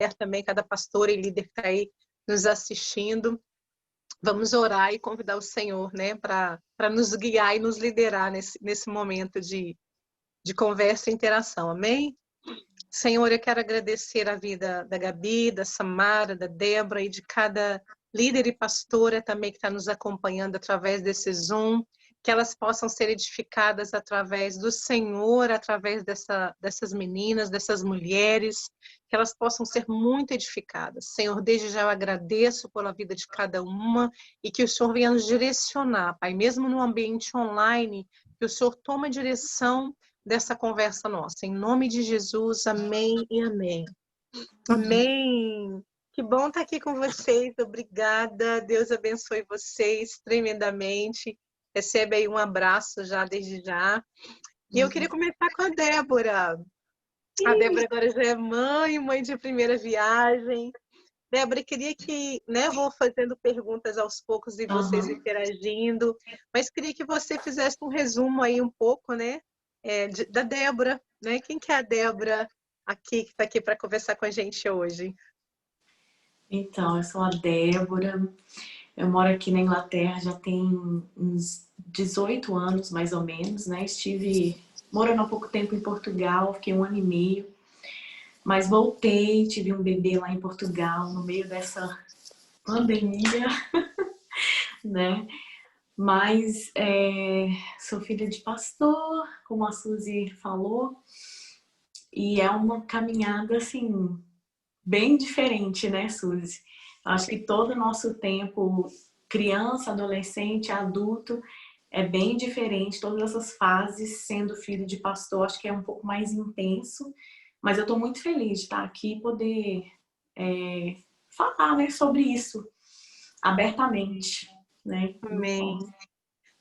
mulher também, cada pastora e líder que está aí nos assistindo. Vamos orar e convidar o Senhor, né, para nos guiar e nos liderar nesse momento de conversa e interação. Amém? Senhor, eu quero agradecer a vida da Gabi, da Samara, da Débora e de cada líder e pastora também que está nos acompanhando através desse Zoom, que elas possam ser edificadas através do Senhor, através dessas meninas, dessas mulheres, que elas possam ser muito edificadas. Senhor, desde já eu agradeço pela vida de cada uma e que o Senhor venha nos direcionar, Pai, mesmo no ambiente online, que o Senhor tome a direção dessa conversa nossa. Em nome de Jesus, amém e amém. Amém. Que bom estar aqui com vocês. Obrigada. Deus abençoe vocês tremendamente. Recebe aí um abraço já, desde já. E eu queria começar com a Débora. A Débora agora já é mãe de primeira viagem. Débora, queria que, né, vou fazendo perguntas aos poucos e vocês interagindo, mas queria que você fizesse um resumo aí um pouco, né, da Débora, né? Quem que é a Débora aqui, que está aqui para conversar com a gente hoje? Então, eu sou a Débora, eu moro aqui na Inglaterra já tem uns 18 anos, mais ou menos, né? Estive morando há pouco tempo em Portugal, fiquei 1 ano e meio, mas voltei, tive um bebê lá em Portugal, no meio dessa pandemia, né? Mas sou filha de pastor, como a Suzy falou, e é uma caminhada, assim, bem diferente, né, Suzy? Acho que todo o nosso tempo, criança, adolescente, adulto, é bem diferente. Todas essas fases, sendo filho de pastor, acho que é um pouco mais intenso. Mas eu estou muito feliz de estar aqui e poder falar, né, sobre isso abertamente, né? Amém.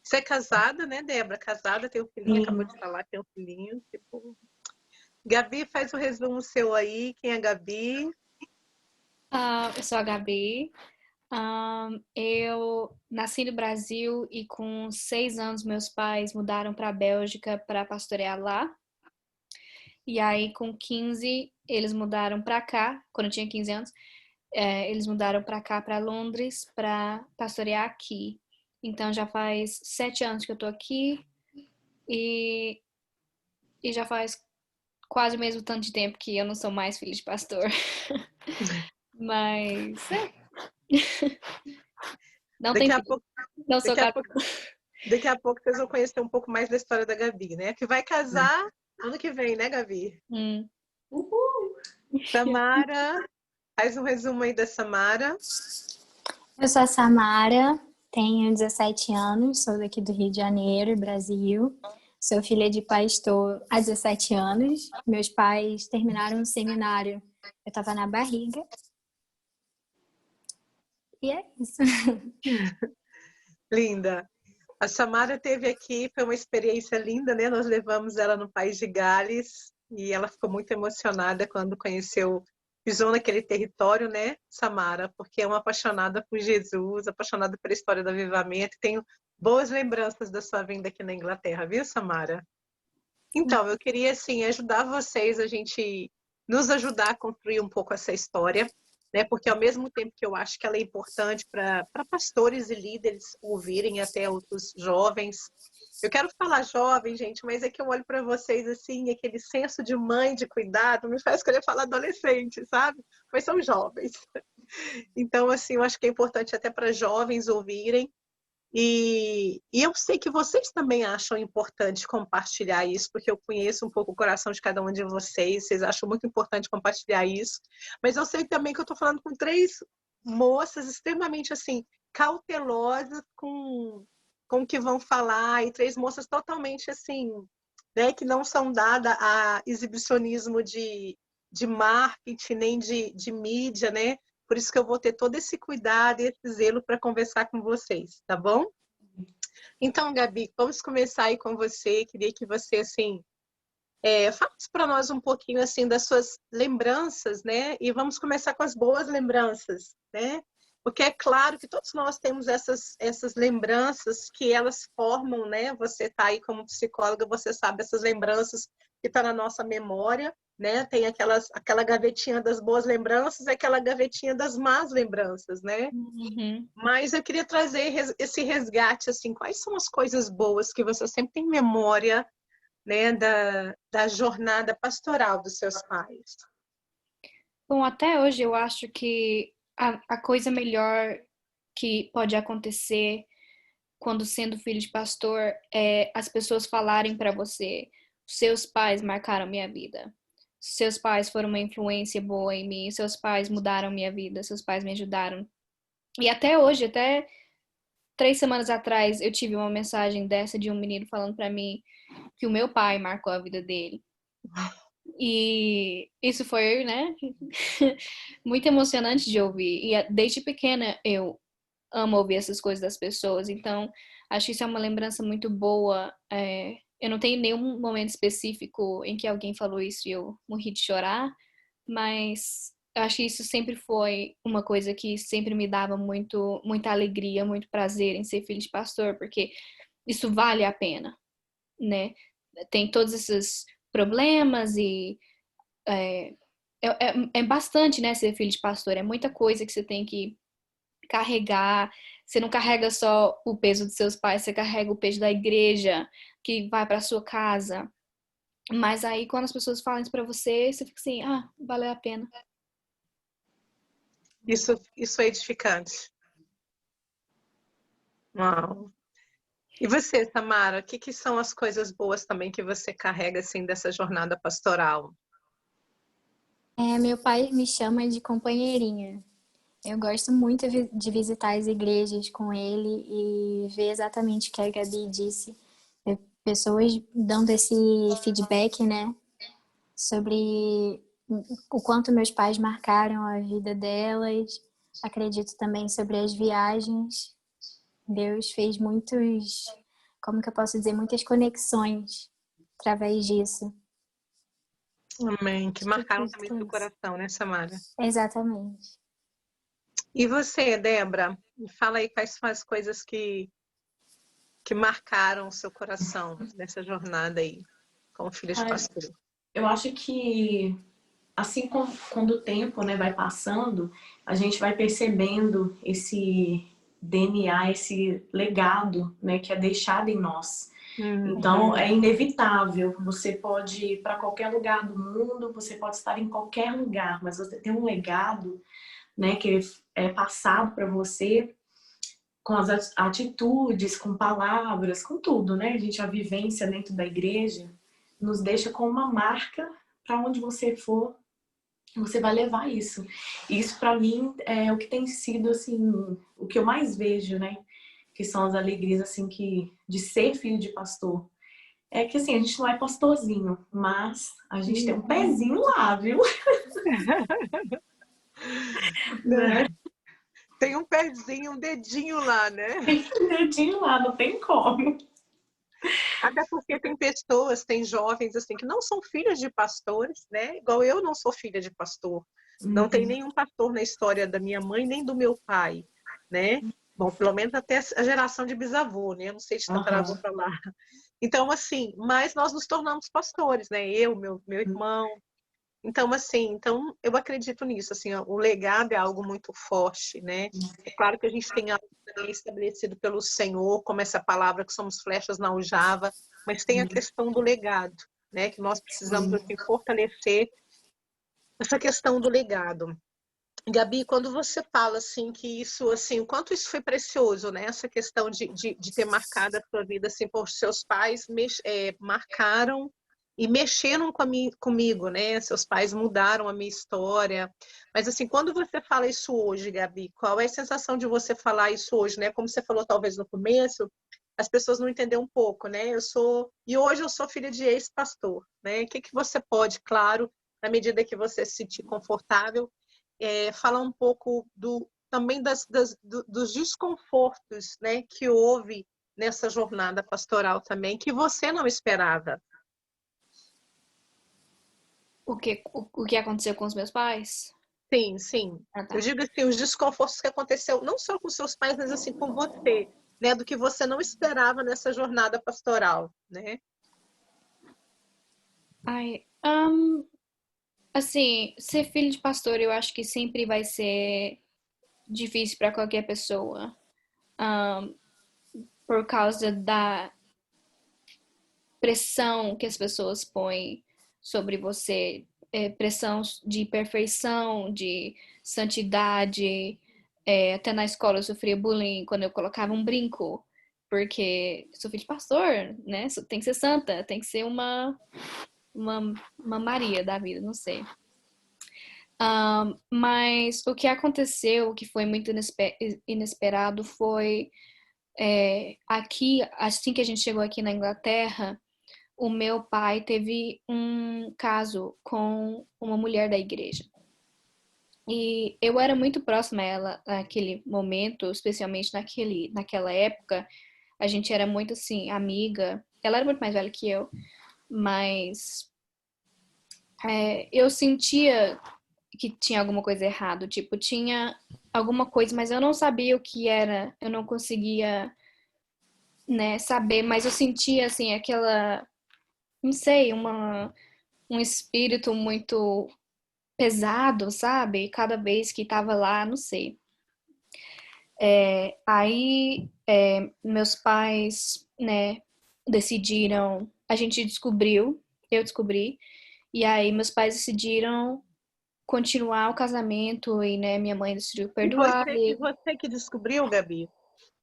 Você é casada, né, Débora? Casada, tem um filhinho, Sim. acabou de falar que tem um filhinho. Tipo... Gabi, faz o resumo seu aí. Quem é a Gabi? Eu sou a Gabi. Eu nasci no Brasil e com 6 anos meus pais mudaram para a Bélgica para pastorear lá. E aí com 15 eles mudaram para cá, quando eu tinha 15 anos, eles mudaram para cá, para Londres, para pastorear aqui. Então já faz 7 anos que eu tô aqui e já faz quase o mesmo tanto de tempo que eu não sou mais filha de pastor. Mas não tem filho. Não sou Daqui a pouco vocês vão conhecer um pouco mais da história da Gabi, né? Que vai casar ano que vem, né, Gabi? Uhul! Samara, faz um resumo aí da Samara. Eu sou a Samara, tenho 17 anos, sou daqui do Rio de Janeiro, Brasil. Sou filha de pastor há 17 anos. Meus pais terminaram o seminário. Eu estava na barriga. E é isso. Linda. A Samara esteve aqui, foi uma experiência linda, né? Nós levamos ela no País de Gales e ela ficou muito emocionada quando conheceu, pisou naquele território, né, Samara? Porque é uma apaixonada por Jesus, apaixonada pela história do avivamento. Tenho boas lembranças da sua vinda aqui na Inglaterra, viu, Samara? Então, eu queria, assim, ajudar vocês, a gente nos ajudar a construir um pouco essa história, né? Porque ao mesmo tempo que eu acho que ela é importante para pastores e líderes ouvirem, até os jovens. Eu quero falar jovem, gente, mas é que eu olho para vocês assim, aquele senso de mãe, de cuidado, me faz querer falar adolescente, sabe? Mas são jovens. Então, assim, eu acho que é importante até para jovens ouvirem. E eu sei que vocês também acham importante compartilhar isso, porque eu conheço um pouco o coração de cada um de vocês, vocês acham muito importante compartilhar isso, mas eu sei também que eu estou falando com 3 moças extremamente, assim, cautelosas com o que vão falar, e 3 moças totalmente, assim, né, que não são dadas a exibicionismo de marketing, nem de mídia, né? Por isso que eu vou ter todo esse cuidado e esse zelo para conversar com vocês, tá bom? Então, Gabi, vamos começar aí com você. Queria que você, assim, falasse para nós um pouquinho, assim, das suas lembranças, né? E vamos começar com as boas lembranças, né? Porque é claro que todos nós temos essas lembranças que elas formam, né? Você está aí como psicóloga, você sabe essas lembranças que estão na nossa memória, né? Tem aquela gavetinha das boas lembranças e aquela gavetinha das más lembranças, né? Uhum. Mas eu queria trazer esse resgate, assim, quais são as coisas boas que você sempre tem memória, né, da jornada pastoral dos seus pais? Bom, até hoje eu acho que a coisa melhor que pode acontecer quando sendo filho de pastor é as pessoas falarem para você: seus pais marcaram minha vida. Seus pais foram uma influência boa em mim, seus pais mudaram minha vida, seus pais me ajudaram. E até hoje, até 3 semanas atrás, eu tive uma mensagem dessa de um menino falando para mim que o meu pai marcou a vida dele. E isso foi, né, muito emocionante de ouvir. E desde pequena eu amo ouvir essas coisas das pessoas. Então, acho que isso é uma lembrança muito boa. Eu não tenho nenhum momento específico em que alguém falou isso e eu morri de chorar, mas eu acho que isso sempre foi uma coisa que sempre me dava muita alegria, muito prazer em ser filho de pastor, porque isso vale a pena, né? Tem todos esses problemas e é bastante, né, ser filho de pastor. É muita coisa que você tem que carregar. Você não carrega só o peso dos seus pais, você carrega o peso da igreja que vai para sua casa. Mas aí quando as pessoas falam isso para você, você fica assim, valeu a pena. Isso é edificante. Uau. E você, Tamara, o que são as coisas boas também que você carrega assim dessa jornada pastoral? Meu pai me chama de companheirinha. Eu gosto muito de visitar as igrejas com ele e ver exatamente o que a Gabi disse. Pessoas dando esse feedback, né? Sobre o quanto meus pais marcaram a vida delas. Acredito também sobre as viagens. Deus fez como que eu posso dizer, muitas conexões através disso. Amém. Que marcaram também seu Isso. coração, né, Samara? Exatamente. E você, Débora? Me fala aí quais são as coisas que marcaram o seu coração nessa jornada aí, como filha de pastor. Eu acho que assim como quando o tempo, né, vai passando, a gente vai percebendo esse DNA, esse legado, né, que é deixado em nós. Então, é inevitável. Você pode ir para qualquer lugar do mundo, você pode estar em qualquer lugar, mas você tem um legado, né, que é passado para você com as atitudes, com palavras, com tudo, né? A vivência dentro da igreja nos deixa com uma marca para onde você for, você vai levar isso. E isso para mim é o que tem sido assim, o que eu mais vejo, né? Que são as alegrias assim de ser filho de pastor. É que assim, a gente não é pastorzinho, mas a gente tem um pezinho lá, viu? Né? Tem um pezinho, um dedinho lá, né? Tem um dedinho lá, não tem como. Até porque tem pessoas, tem jovens assim que não são filhos de pastores, né? Igual eu não sou filha de pastor. Não tem nenhum pastor na história da minha mãe nem do meu pai, né? Bom, pelo menos até a geração de bisavô, né? Eu não sei de tataravô para lá. Então, assim, mas nós nos tornamos pastores, né? Eu, meu irmão. Então, assim, eu acredito nisso, assim, o legado é algo muito forte, né? É claro que a gente tem algo também estabelecido pelo Senhor, como essa palavra que somos flechas na aljava, mas tem a questão do legado, né? Que nós precisamos, assim, fortalecer essa questão do legado. Gabi, quando você fala, assim, que isso, assim, o quanto isso foi precioso, né? Essa questão de ter marcado a sua vida, assim, por seus pais marcaram e mexeram comigo, né? Seus pais mudaram a minha história. Mas, assim, quando você fala isso hoje, Gabi, qual é a sensação de você falar isso hoje, né? Como você falou, talvez, no começo, as pessoas não entenderam um pouco, né? E hoje eu sou filha de ex-pastor, né? O que você pode, claro, na medida que você se sentir confortável, falar um pouco também dos desconfortos, né, que houve nessa jornada pastoral também, que você não esperava. O que aconteceu com os meus pais? Sim, sim. Ah, tá. Eu digo assim, os desconfortos que aconteceu, não só com seus pais, mas assim com você, né? Do que você não esperava nessa jornada pastoral, né? Ai, assim, ser filho de pastor eu acho que sempre vai ser difícil para qualquer pessoa. Ahn, por causa da pressão que as pessoas põem sobre você, pressão de perfeição, de santidade. Até na escola eu sofria bullying quando eu colocava um brinco, porque sou filho de pastor, né? Tem que ser santa, tem que ser uma Maria da vida, não sei. Mas o que aconteceu, que foi muito inesperado, foi aqui, assim que a gente chegou aqui na Inglaterra, o meu pai teve um caso com uma mulher da igreja. E eu era muito próxima a ela naquele momento, especialmente naquela época. A gente era muito, assim, amiga. Ela era muito mais velha que eu, mas eu sentia que tinha alguma coisa errada. Tipo, tinha alguma coisa, mas eu não sabia o que era. Eu não conseguia, né, saber, mas eu sentia, assim, aquela, não sei, um espírito muito pesado, sabe? Cada vez que tava lá, não sei. Aí, meus pais, né, decidiram, a gente descobriu, eu descobri, e aí meus pais decidiram continuar o casamento e, né, minha mãe decidiu E perdoar você, e ele. você que descobriu, Gabi?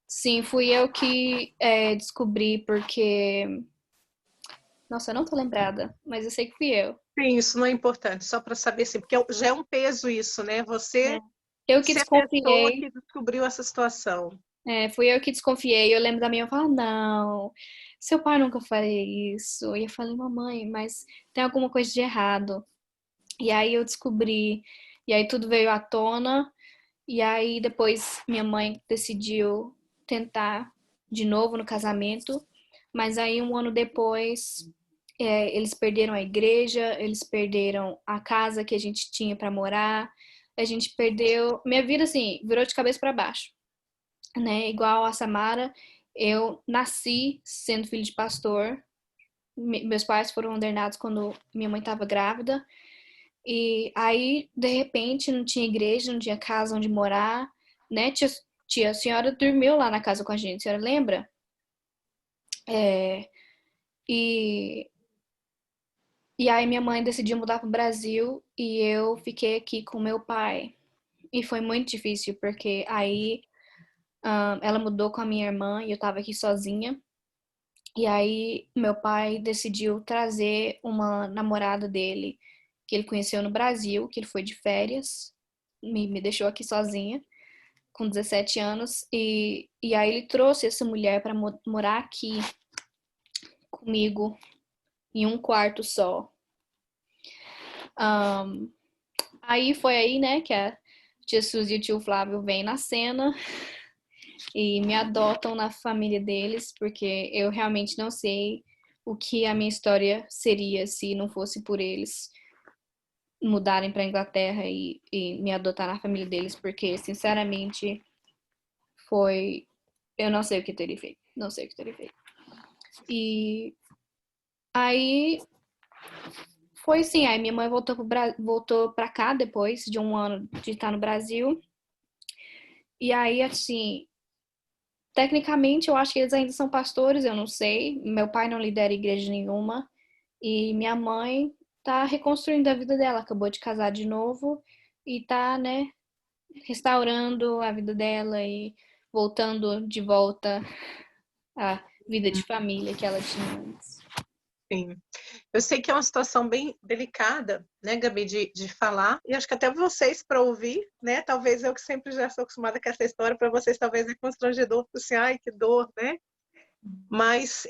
Sim, fui eu que descobri porque, nossa, eu não tô lembrada, mas eu sei que fui eu. Sim, isso não é importante, só para saber assim, porque já é um peso isso, né? Né? Você Eu que ser a pessoa desconfiei. que descobriu essa situação. Fui eu que desconfiei. Eu lembro da minha mãe falar, não, seu pai nunca faria isso. E eu falei, mamãe, mas tem alguma coisa de errado. E aí eu descobri, e aí tudo veio à tona, e aí depois minha mãe decidiu tentar de novo no casamento, mas aí um ano depois eles perderam a igreja, eles perderam a casa que a gente tinha para morar, a gente perdeu, minha vida assim, virou de cabeça para baixo, né? Igual a Samara, eu nasci sendo filho de pastor. Meus pais foram ordenados quando minha mãe estava grávida. E aí, de repente, não tinha igreja, não tinha casa onde morar, né? A senhora dormiu lá na casa com a gente, a senhora lembra? É, e, e aí minha mãe decidiu mudar para o Brasil e eu fiquei aqui com meu pai. E foi muito difícil, porque aí ela mudou com a minha irmã e eu tava aqui sozinha. E aí meu pai decidiu trazer uma namorada dele que ele conheceu no Brasil, que ele foi de férias, me deixou aqui sozinha, com 17 anos, e aí ele trouxe essa mulher para morar aqui comigo, em um quarto só. Um, aí foi aí, né, que a tia Suzy e o tio Flávio vêm na cena e me adotam na família deles, porque eu realmente não sei o que a minha história seria se não fosse por eles mudarem para Inglaterra e me adotar na família deles, porque sinceramente foi, eu não sei o que teria feito, não sei o que teria feito. E aí foi assim, aí minha mãe voltou para cá depois de um ano de estar no Brasil. E aí assim, tecnicamente eu acho que eles ainda são pastores, eu não sei. Meu pai não lidera igreja nenhuma e minha mãe tá reconstruindo a vida dela, acabou de casar de novo e tá, né, restaurando a vida dela e voltando de volta à vida de família que ela tinha antes. Sim. Eu sei que é uma situação bem delicada, né, Gabi, de falar, e acho que até vocês para ouvir, né? Talvez eu que sempre já sou acostumada com essa história, para vocês talvez é constrangedor, assim, ai, que dor, né? Mas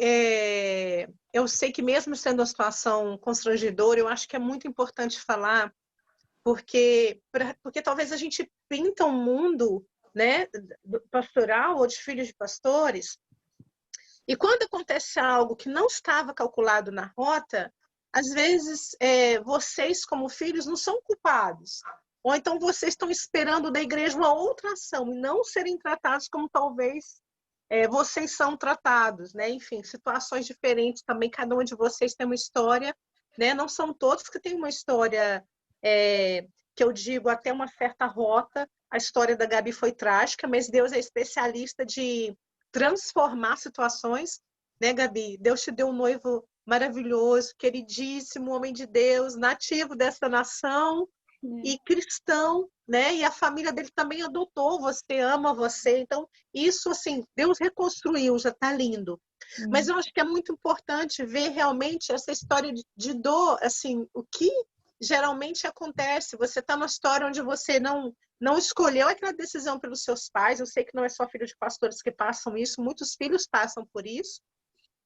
eu sei que mesmo sendo uma situação constrangedora, eu acho que é muito importante falar, porque talvez a gente pinta um mundo, né, pastoral ou de filhos de pastores, e quando acontece algo que não estava calculado na rota, às vezes vocês, como filhos, não são culpados. Ou então vocês estão esperando da igreja uma outra ação e não serem tratados como talvez vocês são tratados, né? Enfim, situações diferentes também, cada um de vocês tem uma história, né? Não são todos que têm uma história, que eu digo, até uma certa rota. A história da Gabi foi trágica, mas Deus é especialista de transformar situações, né, Gabi? Deus te deu um noivo maravilhoso, queridíssimo, homem de Deus, nativo dessa nação, e cristão, né? E a família dele também adotou você, ama você. Então, isso, assim, Deus reconstruiu, já está lindo. Mas eu acho que é muito importante ver realmente essa história de dor, assim, o que geralmente acontece. Você está numa história onde você não escolheu aquela decisão pelos seus pais. Eu sei que não é só filho de pastores que passam isso, muitos filhos passam por isso.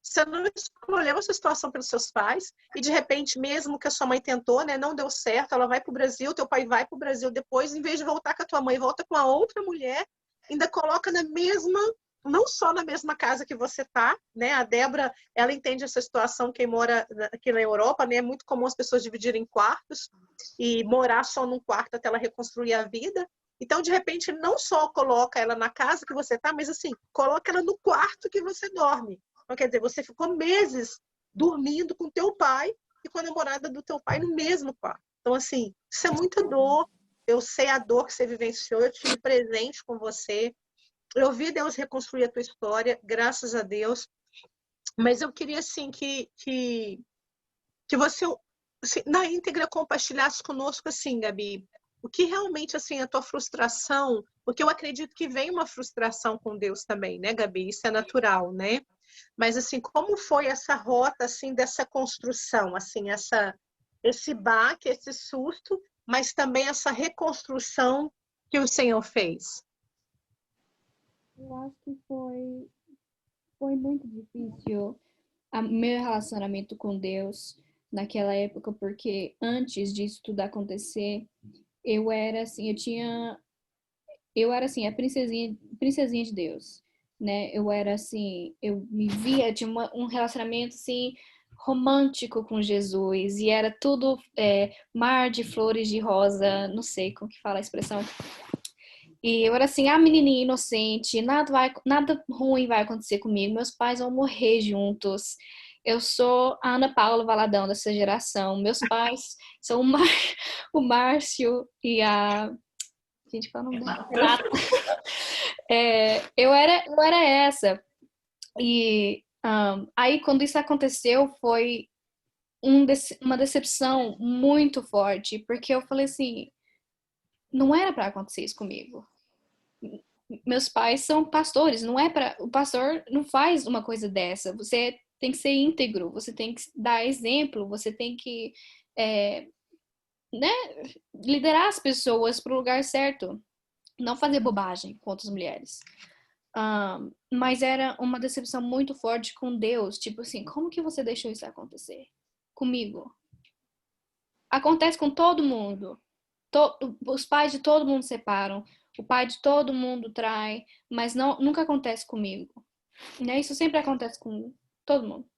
Você não escolheu essa situação pelos seus pais e, de repente, mesmo que a sua mãe tentou, né, não deu certo, ela vai para o Brasil, teu pai vai para o Brasil depois, em vez de voltar com a tua mãe, volta com a outra mulher, ainda coloca na mesma, não só na mesma casa que você tá, né? A Débora, ela entende essa situação, quem mora aqui na Europa, né? É muito comum as pessoas dividirem quartos e morar só num quarto até ela reconstruir a vida. Então, de repente, não só coloca ela na casa que você tá, mas assim, coloca ela no quarto que você dorme. Então, quer dizer, você ficou meses dormindo com teu pai e com a namorada do teu pai no mesmo quarto. Então, assim, isso é muita dor. Eu sei a dor que você vivenciou, eu estive presente com você. Eu vi Deus reconstruir a tua história, graças a Deus. Mas eu queria, assim, que você, assim, na íntegra, compartilhasse conosco, assim, Gabi, o que realmente, assim, a tua frustração, porque eu acredito que vem uma frustração com Deus também, né, Gabi? Isso é natural, né? Mas, assim, como foi essa rota, assim, dessa construção, assim, esse baque, esse susto, mas também essa reconstrução que o Senhor fez? Eu acho que foi muito difícil meu relacionamento com Deus naquela época, porque antes disso tudo acontecer, eu era assim, eu era assim, a princesinha de Deus, né? Eu era assim, eu me via, tinha um relacionamento assim romântico com Jesus e era tudo mar de flores de rosa, não sei como que fala a expressão. E eu era assim, a menininha inocente, nada ruim vai acontecer comigo, meus pais vão morrer juntos. Eu sou a Ana Paula Valadão dessa geração. Meus pais são o Márcio e a... Gente, qual é o nome dela? Renata. Eu era essa. E aí, quando isso aconteceu, foi uma decepção muito forte, porque eu falei assim, não era para acontecer isso comigo. Meus pais são pastores, não é para... O pastor não faz uma coisa dessa. Você tem que ser íntegro, você tem que dar exemplo, você tem que né, liderar as pessoas para o lugar certo. Não fazer bobagem com outras mulheres. Mas era uma decepção muito forte com Deus. Tipo assim, como que você deixou isso acontecer? Comigo. Acontece com todo mundo. Os pais de todo mundo separam. O pai de todo mundo trai. Mas nunca acontece comigo. Né? Isso sempre acontece com todo mundo.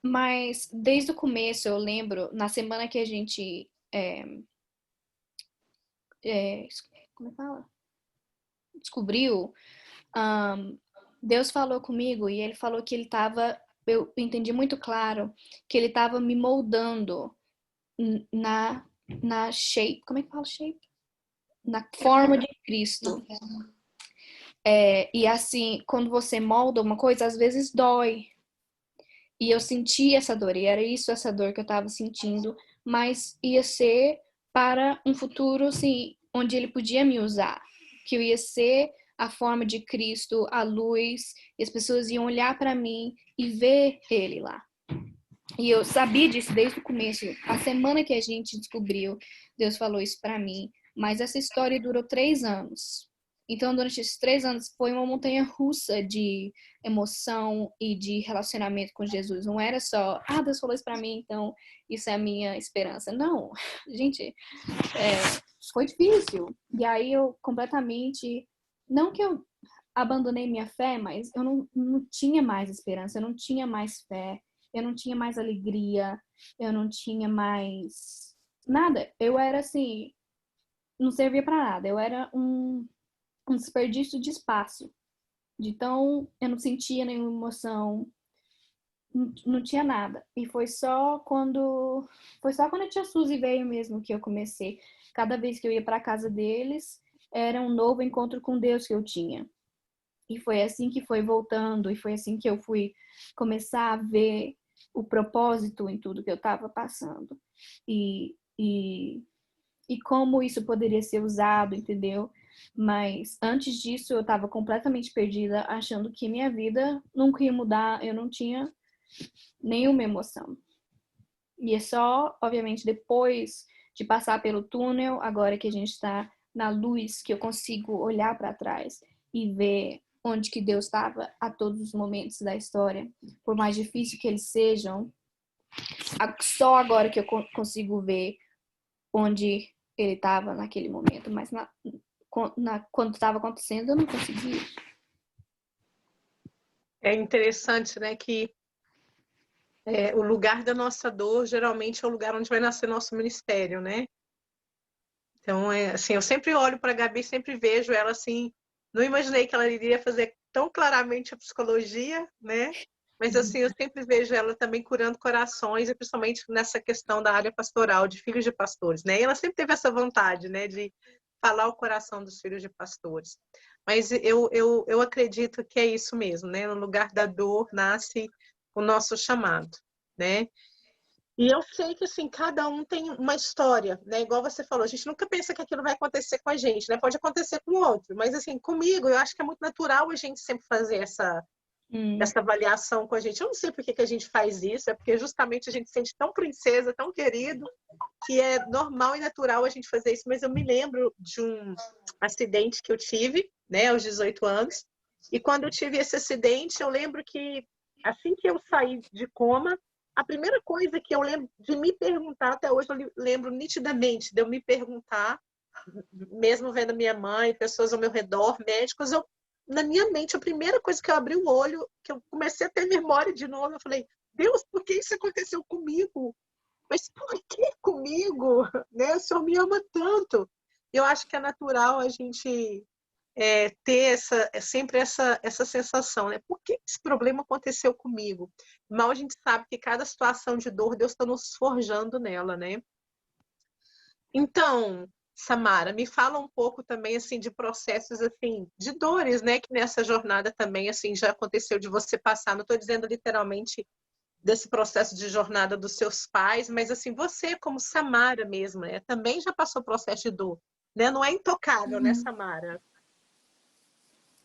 Mas desde o começo eu lembro, na semana que a gente... como é que fala? Descobriu, Deus falou comigo e ele falou que eu entendi muito claro que ele estava me moldando na shape, como é que fala shape? Na forma de Cristo. E assim, quando você molda uma coisa, às vezes dói. E eu senti essa dor, e era essa dor que eu estava sentindo, mas ia ser para um futuro, assim, onde ele podia me usar. Que eu ia ser a forma de Cristo, a luz, e as pessoas iam olhar para mim e ver ele lá. E eu sabia disso desde o começo. A semana que a gente descobriu, Deus falou isso para mim. Mas essa história durou 3 anos. Então, durante esses 3 anos, foi uma montanha russa de emoção e de relacionamento com Jesus. Não era só, Deus falou isso para mim, então isso é a minha esperança. Não, gente, foi difícil. E aí eu completamente... Não que eu abandonei minha fé, mas eu não tinha mais esperança, eu não tinha mais fé. eu não tinha mais alegria, eu não tinha mais nada. Eu era assim, não servia para nada. Eu era um desperdício de espaço. Então, eu não sentia nenhuma emoção, não tinha nada. E foi só quando a tia Suzy veio mesmo que eu comecei. Cada vez que eu ia para casa deles, era um novo encontro com Deus que eu tinha. E foi assim que foi voltando, e foi assim que eu fui começar a ver o propósito em tudo que eu estava passando. E como isso poderia ser usado, entendeu? Mas antes disso eu estava completamente perdida, achando que minha vida nunca ia mudar, eu não tinha nenhuma emoção. E é só, obviamente, depois de passar pelo túnel, agora que a gente está na luz, que eu consigo olhar para trás e ver onde que Deus estava a todos os momentos da história, por mais difícil que eles sejam. Só agora que eu consigo ver onde ele estava naquele momento, mas quando estava acontecendo eu não conseguia. É interessante, né, que o lugar da nossa dor geralmente é o lugar onde vai nascer nosso ministério, né? Então, assim, eu sempre olho para a Gabi, sempre vejo ela assim, não imaginei que ela iria fazer tão claramente a psicologia, né? Mas assim, eu sempre vejo ela também curando corações, e principalmente nessa questão da área pastoral, de filhos de pastores, né? E ela sempre teve essa vontade, né, de falar o coração dos filhos de pastores. Mas eu acredito que é isso mesmo, né? No lugar da dor nasce o nosso chamado, né? E eu sei que, assim, cada um tem uma história, né? Igual você falou, a gente nunca pensa que aquilo vai acontecer com a gente, né? Pode acontecer com o outro, mas, assim, comigo, eu acho que é muito natural a gente sempre fazer essa avaliação com a gente. Eu não sei por que a gente faz isso, é porque justamente a gente se sente tão princesa, tão querido, que é normal e natural a gente fazer isso. Mas eu me lembro de um acidente que eu tive, né, aos 18 anos, e quando eu tive esse acidente, eu lembro que, assim que eu saí de coma, a primeira coisa que eu lembro de me perguntar, até hoje eu lembro nitidamente, de eu me perguntar, mesmo vendo minha mãe, pessoas ao meu redor, médicos, na minha mente, a primeira coisa que eu abri o olho, que eu comecei a ter memória de novo, eu falei, Deus, por que isso aconteceu comigo? Mas por que comigo? Né? O Senhor me ama tanto. Eu acho que é natural a gente ter sempre essa sensação, né? Por que esse problema aconteceu comigo? Mal a gente sabe que cada situação de dor, Deus está nos forjando nela, né? Então, Samara, me fala um pouco também assim de processos assim de dores, né, que nessa jornada também assim já aconteceu de você passar. Não estou dizendo literalmente desse processo de jornada dos seus pais, mas assim você como Samara mesmo, né, também já passou processo de dor, né? Não é intocável, né, Samara?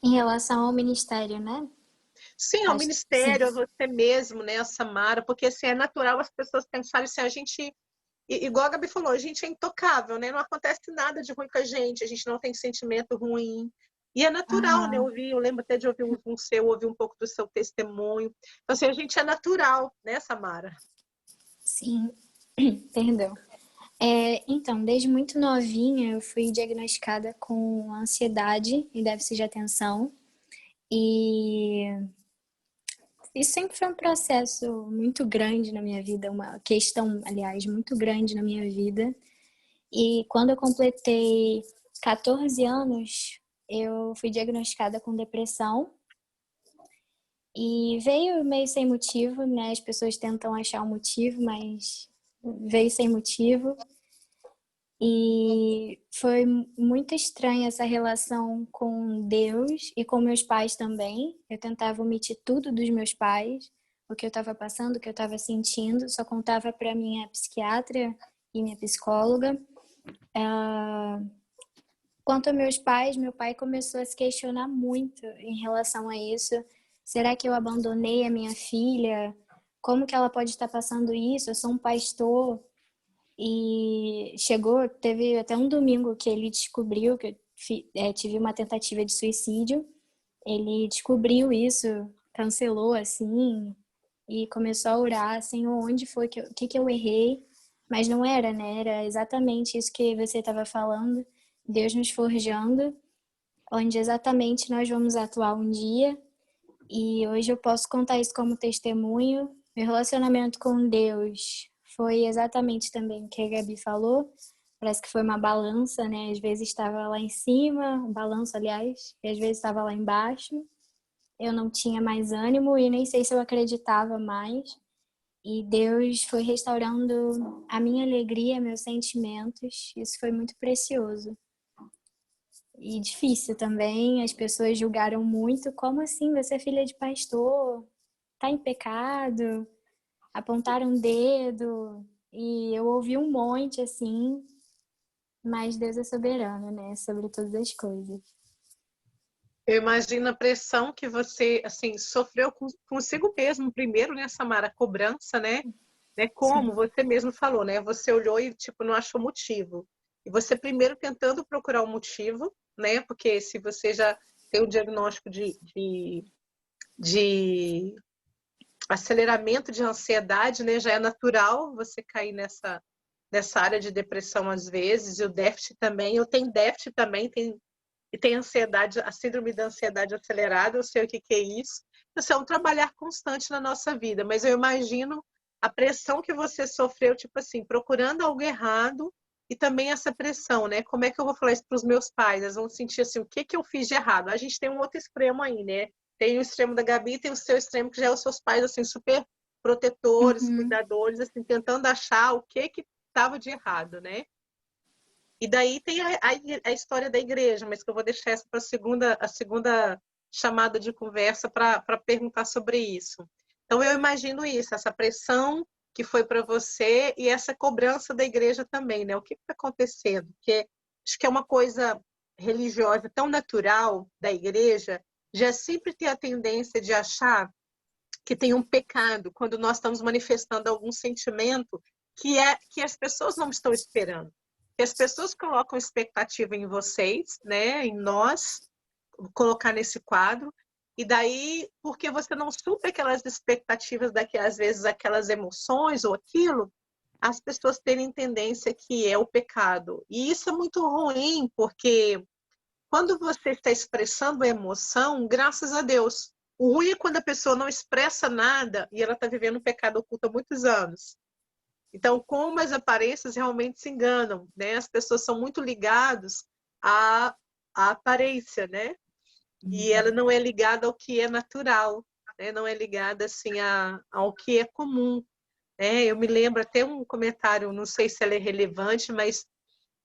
Em relação ao ministério, né? Sim, ao Acho que sim. ministério, a você mesmo, né, a Samara, porque assim é natural as pessoas pensarem assim, a gente igual a Gabi falou, a gente é intocável, né? Não acontece nada de ruim com a gente não tem sentimento ruim. E é natural, né? Aham, Eu lembro até de ouvir ouvir um pouco do seu testemunho. Então, assim, a gente é natural, né, Samara? sim. Perdão. Então, desde muito novinha, eu fui diagnosticada com ansiedade e déficit de atenção. E isso sempre foi um processo muito grande na minha vida, uma questão, aliás, muito grande na minha vida. E quando eu completei 14 anos, eu fui diagnosticada com depressão. E veio meio sem motivo, né? As pessoas tentam achar um motivo, mas veio sem motivo. E foi muito estranha essa relação com Deus e com meus pais também. Eu tentava omitir tudo dos meus pais, o que eu estava passando, o que eu estava sentindo, só contava para minha psiquiatra e minha psicóloga. Quanto a meus pais, meu pai começou a se questionar muito em relação a isso. Será que eu abandonei a minha filha? Como que ela pode estar passando isso? Eu sou um pastor. E teve até um domingo que ele descobriu que eu tive uma tentativa de suicídio. Ele descobriu isso, cancelou assim e começou a orar, Senhor, onde foi o que eu errei? Mas não era, né? Era exatamente isso que você estava falando, Deus nos forjando, onde exatamente nós vamos atuar um dia. E hoje eu posso contar isso como testemunho. Meu relacionamento com Deus foi exatamente também o que a Gabi falou. Parece que foi uma balança, né? Às vezes estava lá em cima, um balanço, aliás, e às vezes estava lá embaixo. Eu não tinha mais ânimo e nem sei se eu acreditava mais. E Deus foi restaurando a minha alegria, meus sentimentos. Isso foi muito precioso. E difícil também, as pessoas julgaram muito. Como assim? Você é filha de pastor? Tá em pecado? Apontaram um dedo. E eu ouvi um monte, assim. Mas Deus é soberano, né? Sobre todas as coisas. Eu imagino a pressão que você, assim, sofreu consigo mesmo primeiro, né, Samara? A cobrança, né? Como Sim. você mesmo falou, né? Você olhou e, tipo, não achou motivo. E você primeiro tentando procurar um motivo, né? Porque se você já tem um diagnóstico de aceleramento de ansiedade, né? Já é natural você cair nessa área de depressão às vezes, e o déficit também. Eu tenho déficit também, e tem ansiedade, a síndrome da ansiedade acelerada, eu sei o que é isso. Isso é um trabalhar constante na nossa vida, mas eu imagino a pressão que você sofreu, tipo assim, procurando algo errado, e também essa pressão, né? Como é que eu vou falar isso para os meus pais? Eles vão sentir assim, o que eu fiz de errado? A gente tem um outro extremo aí, né? Tem o extremo da Gabi, tem o seu extremo, que já é os seus pais, assim, super protetores, Uhum. cuidadores, assim, tentando achar o que estava de errado, né? E daí tem a história da igreja, mas que eu vou deixar essa para a segunda chamada de conversa para perguntar sobre isso. Então, eu imagino isso, essa pressão que foi para você e essa cobrança da igreja também, né? O que está acontecendo? Porque acho que é uma coisa religiosa tão natural da igreja, já sempre tem a tendência de achar que tem um pecado quando nós estamos manifestando algum sentimento que as pessoas não estão esperando. Que as pessoas colocam expectativa em vocês, né, em nós, colocar nesse quadro, e daí, porque você não supre aquelas expectativas às vezes aquelas emoções ou aquilo, as pessoas terem tendência que é o pecado. E isso é muito ruim, porque quando você está expressando a emoção, graças a Deus. O ruim é quando a pessoa não expressa nada e ela está vivendo um pecado oculto há muitos anos. Então, como as aparências realmente se enganam, né? As pessoas são muito ligadas à aparência, né? E ela não é ligada ao que é natural, né? Não é ligada assim ao que é comum. Né? Eu me lembro até um comentário, não sei se ela é relevante, mas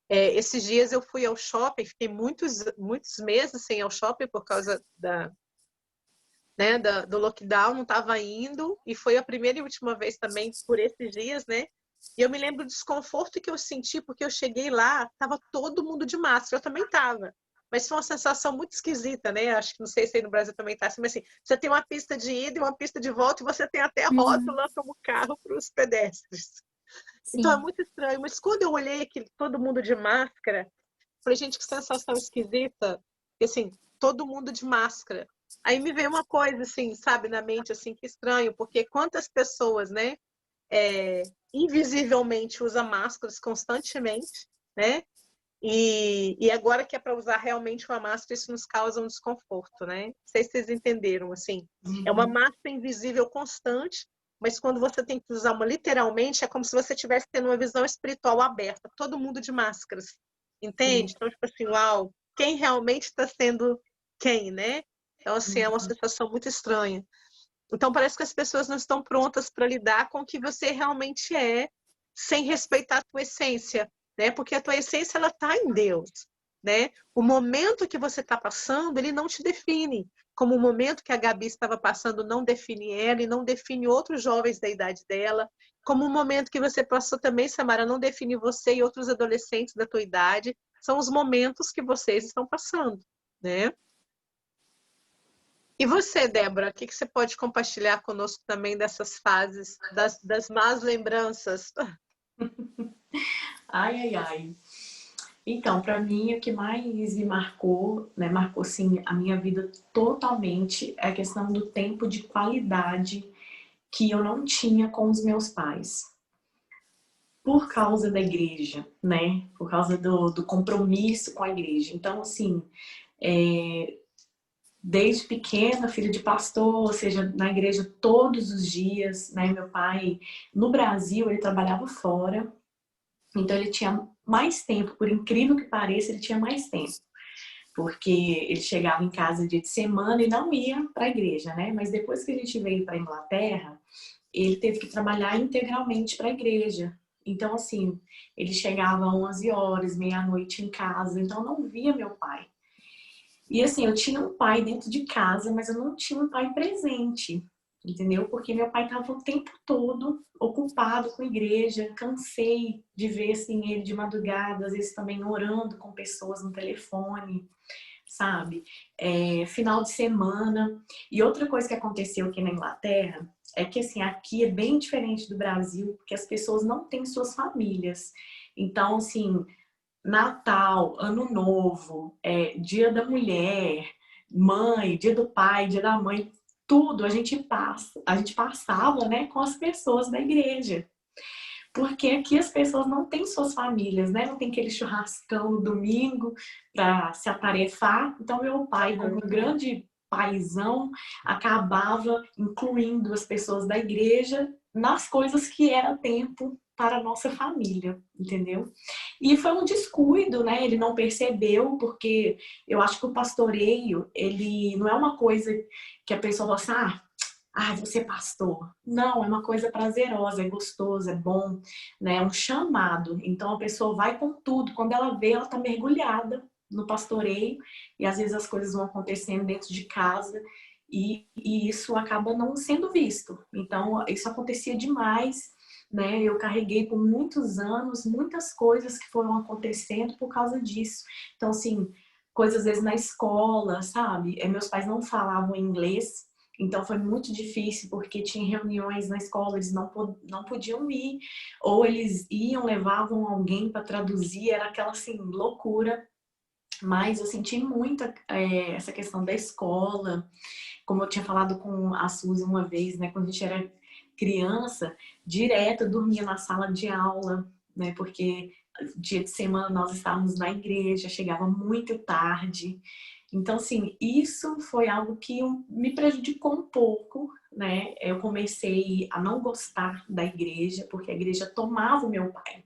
esses dias eu fui ao shopping, fiquei muitos meses sem ir ao shopping por causa do lockdown, não estava indo, e foi a primeira e última vez também por esses dias, né? E eu me lembro do desconforto que eu senti, porque eu cheguei lá, estava todo mundo de máscara, eu também estava. Mas foi uma sensação muito esquisita, né? Acho que não sei se aí no Brasil também está assim, mas assim, você tem uma pista de ida e uma pista de volta, e você tem até Uhum. rótula como carro para os pedestres. Então é Sim. muito estranho. Mas quando eu olhei aquele, todo mundo de máscara, falei, gente, que sensação esquisita. E, assim, todo mundo de máscara. Aí me veio uma coisa, assim, sabe, na mente, assim, que estranho, porque quantas pessoas, né, invisivelmente usam máscaras constantemente, né? E agora que é para usar realmente uma máscara, isso nos causa um desconforto, né? Não sei se vocês entenderam, assim. É uma Uhum. máscara invisível constante, mas quando você tem que usar uma literalmente, é como se você estivesse tendo uma visão espiritual aberta, todo mundo de máscaras, entende? Sim. Então, tipo assim, uau, quem realmente está sendo quem, né? Então, assim, é uma Uhum. sensação muito estranha. Então, parece que as pessoas não estão prontas para lidar com o que você realmente é, sem respeitar a tua essência, né? Porque a tua essência, ela está em Deus, né? O momento que você está passando, ele não te define. Como o momento que a Gabi estava passando não define ela e não define outros jovens da idade dela. Como o momento que você passou também, Samara, não define você e outros adolescentes da tua idade. São os momentos que vocês estão passando, né? E você, Débora, o que você pode compartilhar conosco também dessas fases, das más lembranças? Ai, ai, ai. Então, para mim, o que mais me marcou, né, marcou sim a minha vida totalmente, é a questão do tempo de qualidade que eu não tinha com os meus pais. Por causa da igreja, né? Por causa do compromisso com a igreja. Então, assim, é, desde pequena, filha de pastor, ou seja, na igreja todos os dias, né? Meu pai, no Brasil, ele trabalhava fora, então ele tinha mais tempo, por incrível que pareça, ele tinha mais tempo. Porque ele chegava em casa dia de semana e não ia para a igreja, né? Mas depois que a gente veio para a Inglaterra, ele teve que trabalhar integralmente para a igreja. Então, assim, ele chegava às 11 horas, meia-noite em casa, então eu não via meu pai. E assim, eu tinha um pai dentro de casa, mas eu não tinha um pai presente, entendeu? Porque meu pai estava o tempo todo ocupado com a igreja, cansei de ver assim, ele de madrugada, às vezes também orando com pessoas no telefone, sabe? Final de semana. E outra coisa que aconteceu aqui na Inglaterra é que assim, aqui é bem diferente do Brasil, porque as pessoas não têm suas famílias. Então, assim, Natal, Ano Novo, Dia da Mulher, Mãe, Dia do Pai, Dia da Mãe, tudo a gente passava, né, com as pessoas da igreja. Porque aqui as pessoas não têm suas famílias, né? Não tem aquele churrascão no domingo para se atarefar. Então meu pai, como um grande paizão, acabava incluindo as pessoas da igreja nas coisas que era tempo para a nossa família, entendeu? E foi um descuido, né? Ele não percebeu, porque eu acho que o pastoreio, ele não é uma coisa que a pessoa fala assim, você é pastor. Não, é uma coisa prazerosa, é gostoso, é bom, né? É um chamado. Então a pessoa vai com tudo. Quando ela vê, ela tá mergulhada no pastoreio e às vezes as coisas vão acontecendo dentro de casa e isso acaba não sendo visto. Então isso acontecia demais, né? Eu carreguei por muitos anos muitas coisas que foram acontecendo por causa disso. Então assim, coisas às vezes na escola, sabe? Meus pais não falavam inglês. Então foi muito difícil porque tinha reuniões na escola, eles não podiam ir, ou eles iam, levavam alguém para traduzir, era aquela assim, loucura. Mas eu senti muito essa questão da escola, como eu tinha falado com a Suzy uma vez, né, quando a gente era criança, direto eu dormia na sala de aula, né, porque dia de semana nós estávamos na igreja, chegava muito tarde. Então, assim, isso foi algo que me prejudicou um pouco, né? Eu comecei a não gostar da igreja, porque a igreja tomava o meu pai,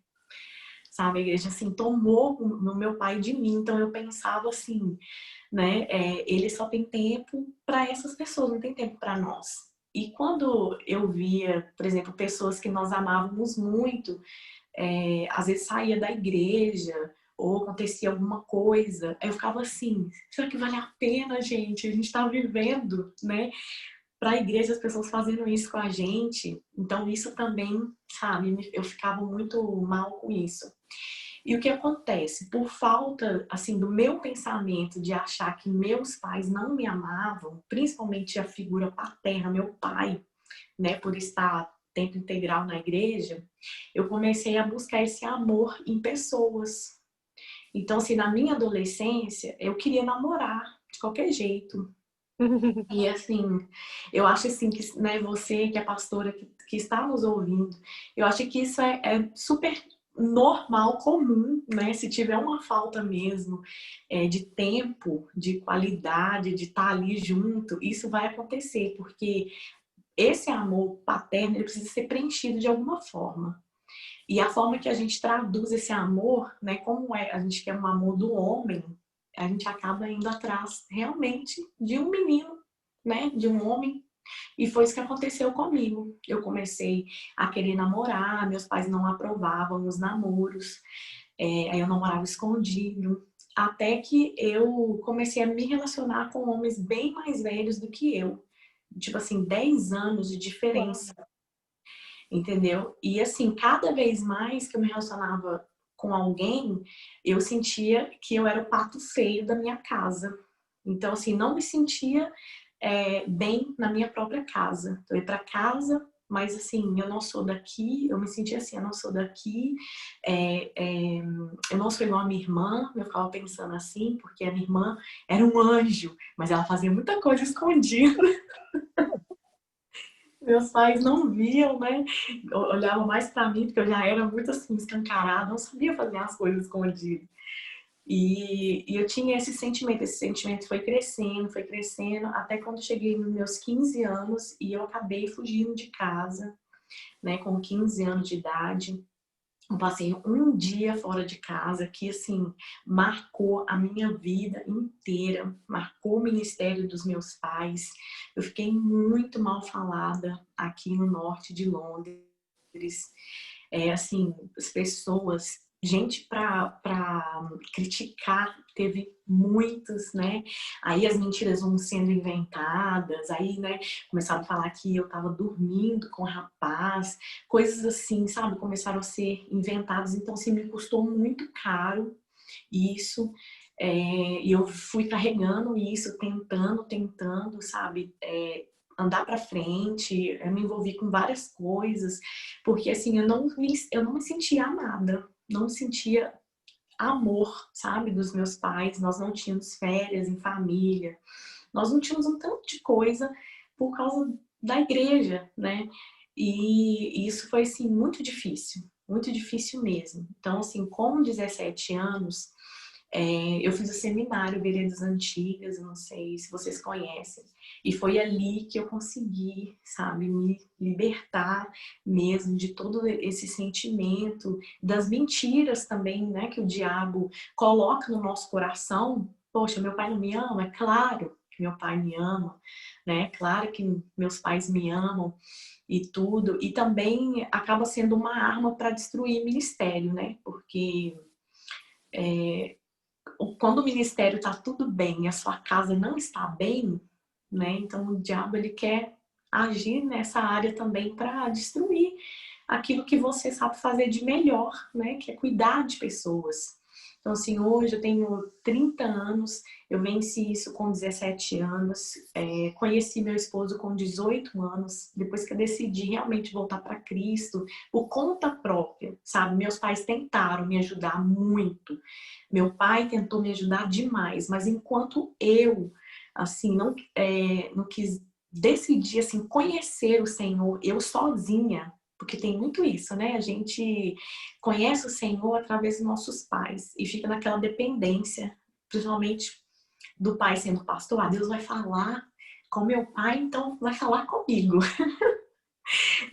sabe? A igreja, assim, tomou o meu pai de mim. Então, eu pensava assim, né? Ele só tem tempo para essas pessoas, não tem tempo para nós. E quando eu via, por exemplo, pessoas que nós amávamos muito, às vezes saía da igreja ou acontecia alguma coisa, aí eu ficava assim, será que vale a pena, gente? A gente tá vivendo, né? Para a igreja, as pessoas fazendo isso com a gente. Então isso também, sabe, eu ficava muito mal com isso. E o que acontece? Por falta, assim, do meu pensamento de achar que meus pais não me amavam, principalmente a figura paterna, meu pai, né, por estar tempo integral na igreja, eu comecei a buscar esse amor em pessoas. Então, assim, na minha adolescência, eu queria namorar de qualquer jeito. E, assim, eu acho, assim, que, né, você que é pastora, que está nos ouvindo, eu acho que isso é super normal, comum, né? Se tiver uma falta mesmo de tempo, de qualidade, de estar ali junto, isso vai acontecer, porque esse amor paterno ele precisa ser preenchido de alguma forma. E a forma que a gente traduz esse amor, né, como a gente quer um amor do homem, a gente acaba indo atrás realmente de um menino, né, de um homem. E foi isso que aconteceu comigo. Eu comecei a querer namorar, meus pais não aprovavam os namoros, aí eu namorava escondido. Até que eu comecei a me relacionar com homens bem mais velhos do que eu. Tipo assim, 10 anos de diferença, entendeu? E assim, cada vez mais que eu me relacionava com alguém, eu sentia que eu era o pato feio da minha casa. Então, assim, não me sentia bem na minha própria casa. Eu ia pra casa, mas assim, eu não sou daqui, eu me sentia assim, eu não sou daqui, eu não sou igual a minha irmã, eu ficava pensando assim, porque a minha irmã era um anjo, mas ela fazia muita coisa escondida. Meus pais não viam, né? Olhavam mais pra mim, porque eu já era muito assim, escancarada, não sabia fazer as coisas escondidas. E eu tinha esse sentimento foi crescendo, até quando eu cheguei nos meus 15 anos e eu acabei fugindo de casa, né, com 15 anos de idade. Eu passei um dia fora de casa que, assim, marcou a minha vida inteira, marcou o ministério dos meus pais. Eu fiquei muito mal falada aqui no norte de Londres. Assim, as pessoas, gente para criticar, teve muitas, né? Aí as mentiras vão sendo inventadas, aí, né, começaram a falar que eu tava dormindo com o rapaz, coisas assim, sabe? Começaram a ser inventadas, então, assim, me custou muito caro isso. E eu fui carregando isso, tentando, sabe? Andar para frente, eu me envolvi com várias coisas, porque assim, eu não me sentia amada, não me sentia amor, sabe, dos meus pais, nós não tínhamos férias em família, nós não tínhamos um tanto de coisa por causa da igreja, né? E isso foi, assim, muito difícil mesmo. Então, assim, com 17 anos, eu fiz o seminário Veredas Antigas, eu não sei se vocês conhecem, e foi ali que eu consegui, sabe, me libertar mesmo de todo esse sentimento, das mentiras também, né, que o diabo coloca no nosso coração. Poxa, meu pai não me ama? É claro que meu pai me ama, né? Claro que meus pais me amam e tudo. E também acaba sendo uma arma para destruir ministério, né? Porque quando o ministério está tudo bem e a sua casa não está bem, né? Então o diabo ele quer agir nessa área também para destruir aquilo que você sabe fazer de melhor, né? Que é cuidar de pessoas. Então, assim, hoje eu tenho 30 anos, eu venci isso com 17 anos, conheci meu esposo com 18 anos, depois que eu decidi realmente voltar para Cristo, por conta própria, sabe? Meus pais tentaram me ajudar muito, meu pai tentou me ajudar demais, mas enquanto eu, assim, não quis decidir, assim, conhecer o Senhor, eu sozinha, porque tem muito isso, né? A gente conhece o Senhor através dos nossos pais e fica naquela dependência, principalmente do pai sendo pastor. Ah, Deus vai falar com meu pai, então vai falar comigo.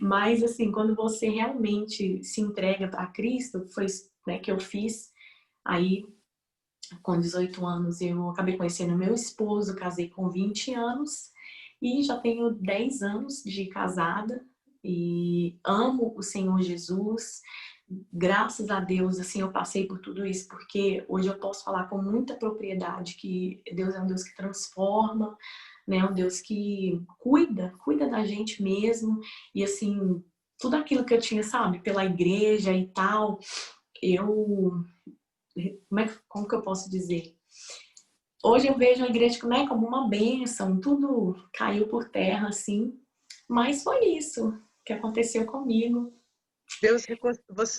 Mas, assim, quando você realmente se entrega para Cristo, foi isso, né, que eu fiz. Aí, com 18 anos, eu acabei conhecendo meu esposo, casei com 20 anos e já tenho 10 anos de casada e amo o Senhor Jesus. Graças a Deus, assim, eu passei por tudo isso, porque hoje eu posso falar com muita propriedade que Deus é um Deus que transforma, né? Um Deus que cuida da gente mesmo. E, assim, tudo aquilo que eu tinha, sabe, pela igreja e tal, eu... Como que eu posso dizer? Hoje eu vejo a igreja como uma bênção, tudo caiu por terra, assim. Mas foi isso que aconteceu comigo.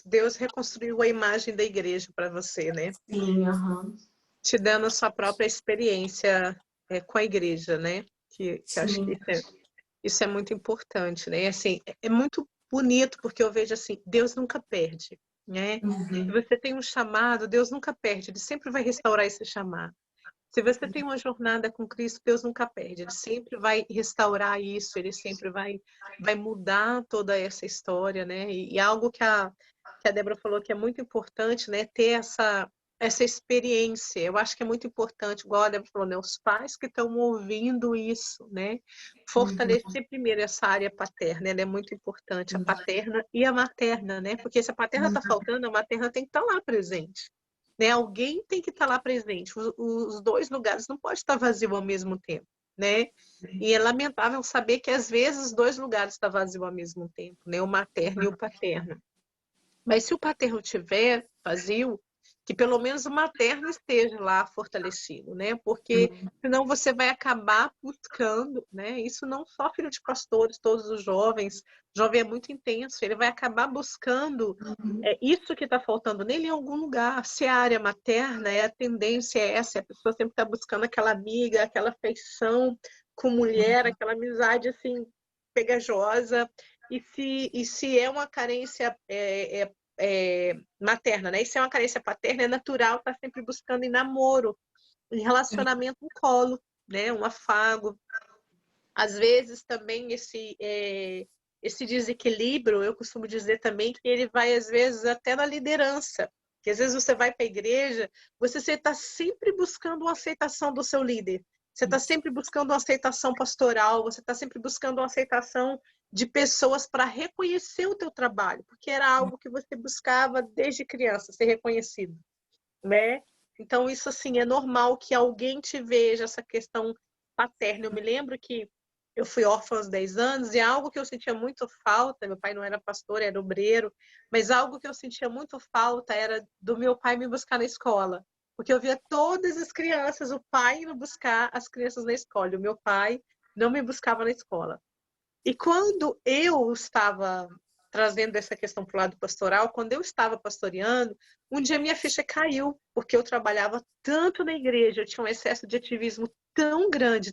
Deus reconstruiu a imagem da igreja para você, né? Sim, aham. Te dando a sua própria experiência com a igreja, né? Que acho que Sim. isso é muito importante, né? Assim, é muito bonito porque eu vejo assim, Deus nunca perde, né? Se Uhum. você tem um chamado, Deus nunca perde, Ele sempre vai restaurar esse chamado. Se você tem uma jornada com Cristo, Deus nunca perde, Ele sempre vai restaurar isso, Ele sempre vai mudar toda essa história, né? E algo que a Débora falou que é muito importante, né? Ter essa experiência. Eu acho que é muito importante, igual a Débora falou, né? Os pais que estão ouvindo isso, né? Fortalecer primeiro essa área paterna, ela é muito importante, a paterna e a materna, né? Porque se a paterna está faltando, a materna tem que estar lá presente. Né? Alguém tem que estar lá presente. Os dois lugares não podem estar vazios ao mesmo tempo, né? E é lamentável saber que às vezes os dois lugares estão vazios ao mesmo tempo, né? O materno e o paterno. Mas se o paterno tiver vazio, que pelo menos o materno esteja lá fortalecido, né? Porque senão você vai acabar buscando, né? Isso não só filho de pastores, todos os jovens. O jovem é muito intenso, ele vai acabar buscando isso que está faltando nele em algum lugar. Se é a área materna, a tendência é essa, a pessoa sempre está buscando aquela amiga, aquela afeição com mulher, aquela amizade assim pegajosa. E se é uma carência materna, né? Isso é uma carência paterna, é natural, tá sempre buscando em namoro, em relacionamento, um colo, né? Um afago. Às vezes também esse desequilíbrio, eu costumo dizer também que ele vai às vezes até na liderança. Que às vezes você vai para a igreja, você está sempre buscando uma aceitação do seu líder. Você está sempre buscando uma aceitação pastoral, você está sempre buscando uma aceitação de pessoas para reconhecer o teu trabalho, porque era algo que você buscava desde criança, ser reconhecido, né? Então, isso, assim, é normal que alguém te veja essa questão paterna. Eu me lembro que eu fui órfã aos 10 anos e algo que eu sentia muito falta, meu pai não era pastor, era obreiro, mas algo que eu sentia muito falta era do meu pai me buscar na escola. Porque eu via todas as crianças, o pai indo buscar as crianças na escola, e o meu pai não me buscava na escola. E quando eu estava trazendo essa questão para o lado pastoral, quando eu estava pastoreando, um dia minha ficha caiu, porque eu trabalhava tanto na igreja, eu tinha um excesso de ativismo tão grande,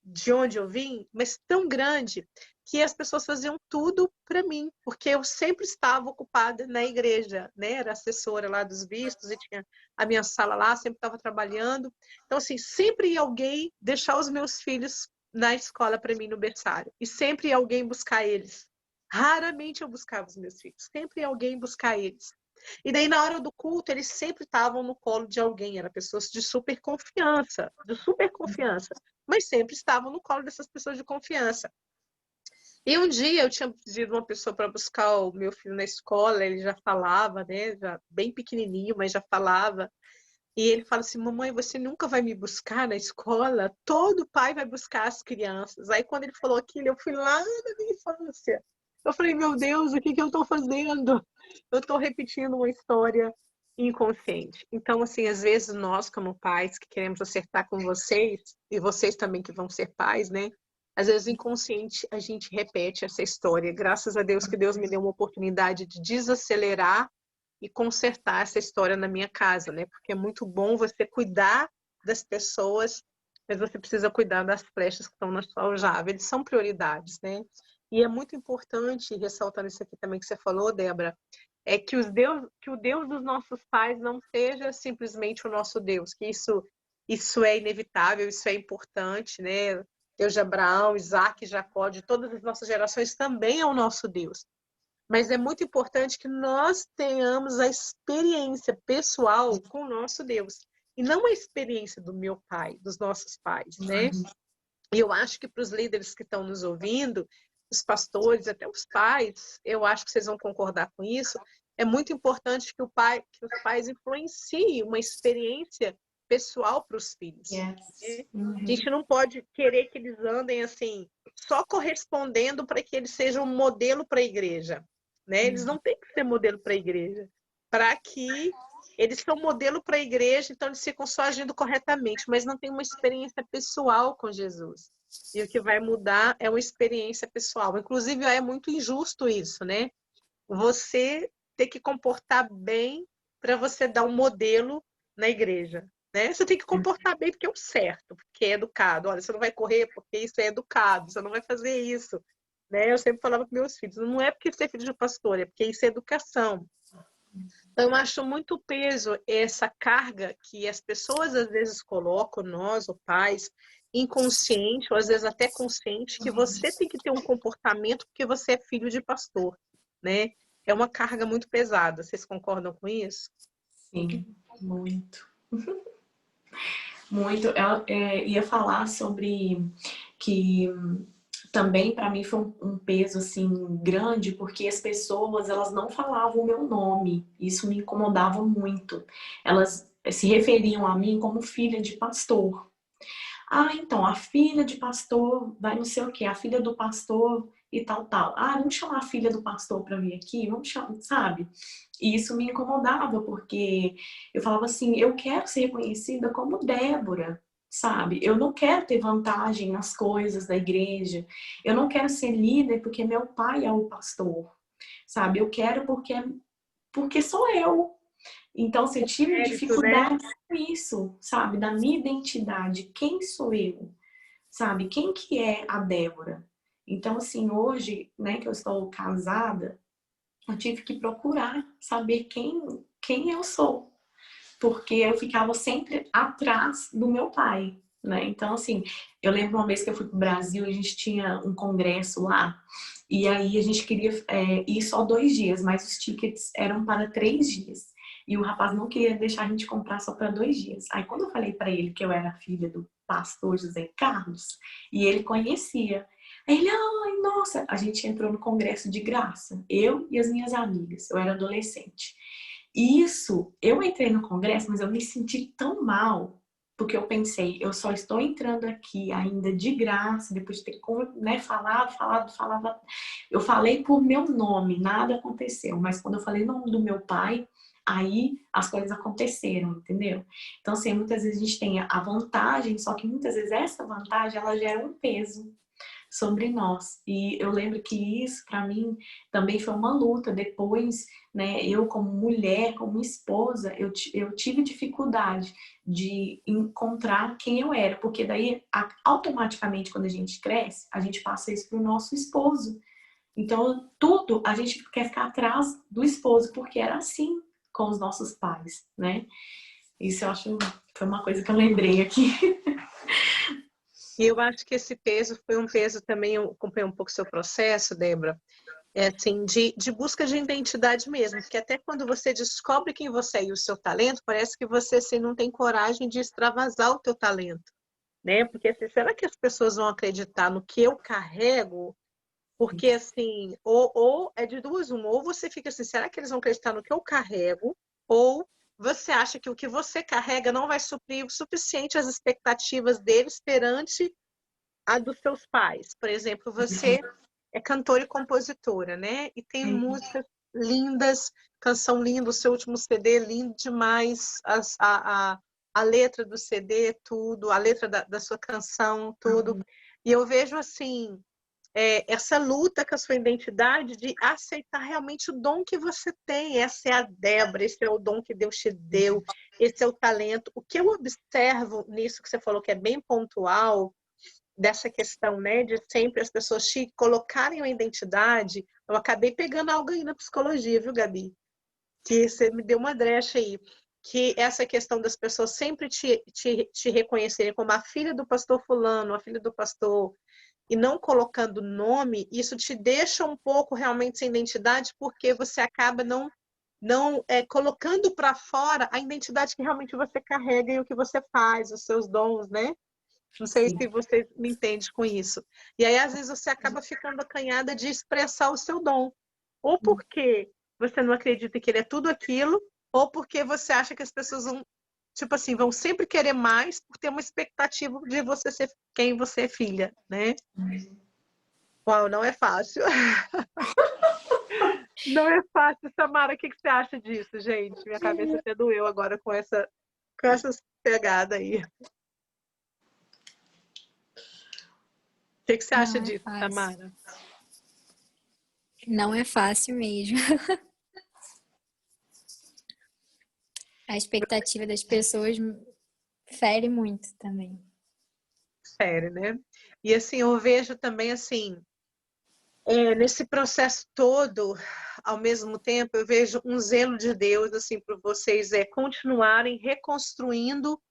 de onde eu vim, mas tão grande, que as pessoas faziam tudo para mim, porque eu sempre estava ocupada na igreja, né? Era assessora lá dos bispos e tinha a minha sala lá, sempre estava trabalhando. Então, assim, sempre ia alguém deixar os meus filhos na escola para mim no berçário. E sempre ia alguém buscar eles. Raramente eu buscava os meus filhos. Sempre ia alguém buscar eles. E daí, na hora do culto, eles sempre estavam no colo de alguém. Eram pessoas de super confiança. Mas sempre estavam no colo dessas pessoas de confiança. E um dia eu tinha pedido uma pessoa para buscar o meu filho na escola. Ele já falava, né? Já bem pequenininho, mas já falava. E ele fala assim, mamãe, você nunca vai me buscar na escola? Todo pai vai buscar as crianças. Aí quando ele falou aquilo, eu fui lá na minha infância. Eu falei, meu Deus, o que eu estou fazendo? Eu estou repetindo uma história inconsciente. Então, assim, às vezes nós, como pais, que queremos acertar com vocês, e vocês também que vão ser pais, né? Às vezes, inconsciente, a gente repete essa história. Graças a Deus que Deus me deu uma oportunidade de desacelerar e consertar essa história na minha casa, né? Porque é muito bom você cuidar das pessoas, mas você precisa cuidar das flechas que estão na sua aljava. Eles são prioridades, né? E é muito importante, ressaltando isso aqui também que você falou, Débora, é que o Deus dos nossos pais não seja simplesmente o nosso Deus, que isso é inevitável, isso é importante, né? Deus de Abraão, Isaac, Jacó, de todas as nossas gerações, também é o nosso Deus. Mas é muito importante que nós tenhamos a experiência pessoal com o nosso Deus. E não a experiência do meu pai, dos nossos pais, né? E eu acho que para os líderes que estão nos ouvindo, os pastores, até os pais, eu acho que vocês vão concordar com isso, é muito importante que os pais influenciem uma experiência pessoal para os filhos. Yes. A gente não pode querer que eles andem assim, só correspondendo para que eles sejam um modelo para a igreja. Né? Eles não têm que ser modelo para a igreja. Para que eles são modelo para a igreja, então eles ficam só agindo corretamente, mas não tem uma experiência pessoal com Jesus. E o que vai mudar é uma experiência pessoal. Inclusive, é muito injusto isso, né? Você ter que comportar bem para você dar um modelo na igreja. Né? Você tem que comportar bem porque é o certo, porque é educado. Olha, você não vai correr porque isso é educado, você não vai fazer isso. Né? Eu sempre falava para meus filhos, não é porque você é filho de pastor, é porque isso é educação. Então, eu acho muito peso essa carga que as pessoas às vezes colocam, nós, os pais, inconsciente, ou às vezes até consciente, que você tem que ter um comportamento porque você é filho de pastor, né? É uma carga muito pesada. Vocês concordam com isso? Sim, muito. Muito. Eu ia falar sobre que também para mim foi um peso assim grande, porque as pessoas elas não falavam o meu nome. Isso me incomodava muito. Elas se referiam a mim como filha de pastor. Ah, então, a filha de pastor vai não sei o quê, a filha do pastor e tal, tal. Ah, vamos chamar a filha do pastor para vir aqui? Vamos chamar, sabe? E isso me incomodava, porque eu falava assim, eu quero ser reconhecida como Débora, sabe? Eu não quero ter vantagem nas coisas da igreja. Eu não quero ser líder porque meu pai é o pastor, sabe? Eu quero porque sou eu. Então, eu tive dificuldade com isso, sabe? Da minha identidade. Quem sou eu? Sabe? Quem que é a Débora? Então, assim, hoje, né, que eu estou casada, eu tive que procurar saber quem eu sou, porque eu ficava sempre atrás do meu pai, né? Então, assim, eu lembro uma vez que eu fui pro Brasil, a gente tinha um congresso lá, e aí a gente queria ir só 2 dias, mas os tickets eram para 3 dias. E o rapaz não queria deixar a gente comprar só para 2 dias. Aí quando eu falei para ele que eu era filha do pastor José Carlos, e ele conhecia, aí ele, ai, nossa, a gente entrou no congresso de graça, eu e as minhas amigas, eu era adolescente. E isso, eu entrei no congresso, mas eu me senti tão mal, porque eu pensei, eu só estou entrando aqui ainda de graça, depois de ter, né, falado. Eu falei por meu nome, nada aconteceu. Mas quando eu falei o nome do meu pai, aí as coisas aconteceram, entendeu? Então, assim, muitas vezes a gente tem a vantagem, só que muitas vezes essa vantagem, ela gera um peso sobre nós. E eu lembro que isso, para mim, também foi uma luta. Depois, né, eu como mulher, como esposa, eu tive dificuldade de encontrar quem eu era, porque daí, automaticamente, quando a gente cresce, a gente passa isso pro nosso esposo. Então, tudo a gente quer ficar atrás do esposo, porque era assim com os nossos pais, né? Isso eu acho, foi uma coisa que eu lembrei aqui. E eu acho que esse peso foi um peso também, eu acompanhei um pouco o seu processo, Débora, assim, de busca de identidade mesmo, porque até quando você descobre quem você é e o seu talento, parece que você assim, não tem coragem de extravasar o teu talento, né? Porque assim, será que as pessoas vão acreditar no que eu carrego? Porque assim, ou é de duas uma, ou você fica assim, será que eles vão acreditar no que eu carrego? Ou você acha que o que você carrega não vai suprir o suficiente as expectativas deles perante a dos seus pais? Por exemplo, você é cantora e compositora, né? E tem músicas lindas, canção linda, o seu último CD lindo demais, a letra do CD, tudo, a letra da sua canção, tudo. E eu vejo assim, essa luta com a sua identidade de aceitar realmente o dom que você tem. Essa é a Débora, esse é o dom que Deus te deu, esse é o talento. O que eu observo nisso que você falou que é bem pontual, dessa questão, né, de sempre as pessoas te colocarem uma identidade, eu acabei pegando algo aí na psicologia, viu, Gabi? Que você me deu uma brecha aí, que essa questão das pessoas sempre te reconhecerem como a filha do pastor fulano, a filha do pastor, e não colocando nome, isso te deixa um pouco realmente sem identidade, porque você acaba não colocando para fora a identidade que realmente você carrega e o que você faz, os seus dons, né? Não sei se você me entende com isso. E aí, às vezes, você acaba ficando acanhada de expressar o seu dom. Ou porque você não acredita que ele é tudo aquilo, ou porque você acha que as pessoas vão, tipo assim, vão sempre querer mais por ter uma expectativa de você ser quem você é filha, né? Uau, não é fácil. Não é fácil, Samara. O que você acha disso, gente? Minha cabeça até doeu agora com essa pegada aí. O que você acha disso, Samara? Não é fácil mesmo. A expectativa das pessoas fere muito também. Sério, né? E assim, eu vejo também assim, nesse processo todo, ao mesmo tempo, eu vejo um zelo de Deus assim para vocês continuarem reconstruindo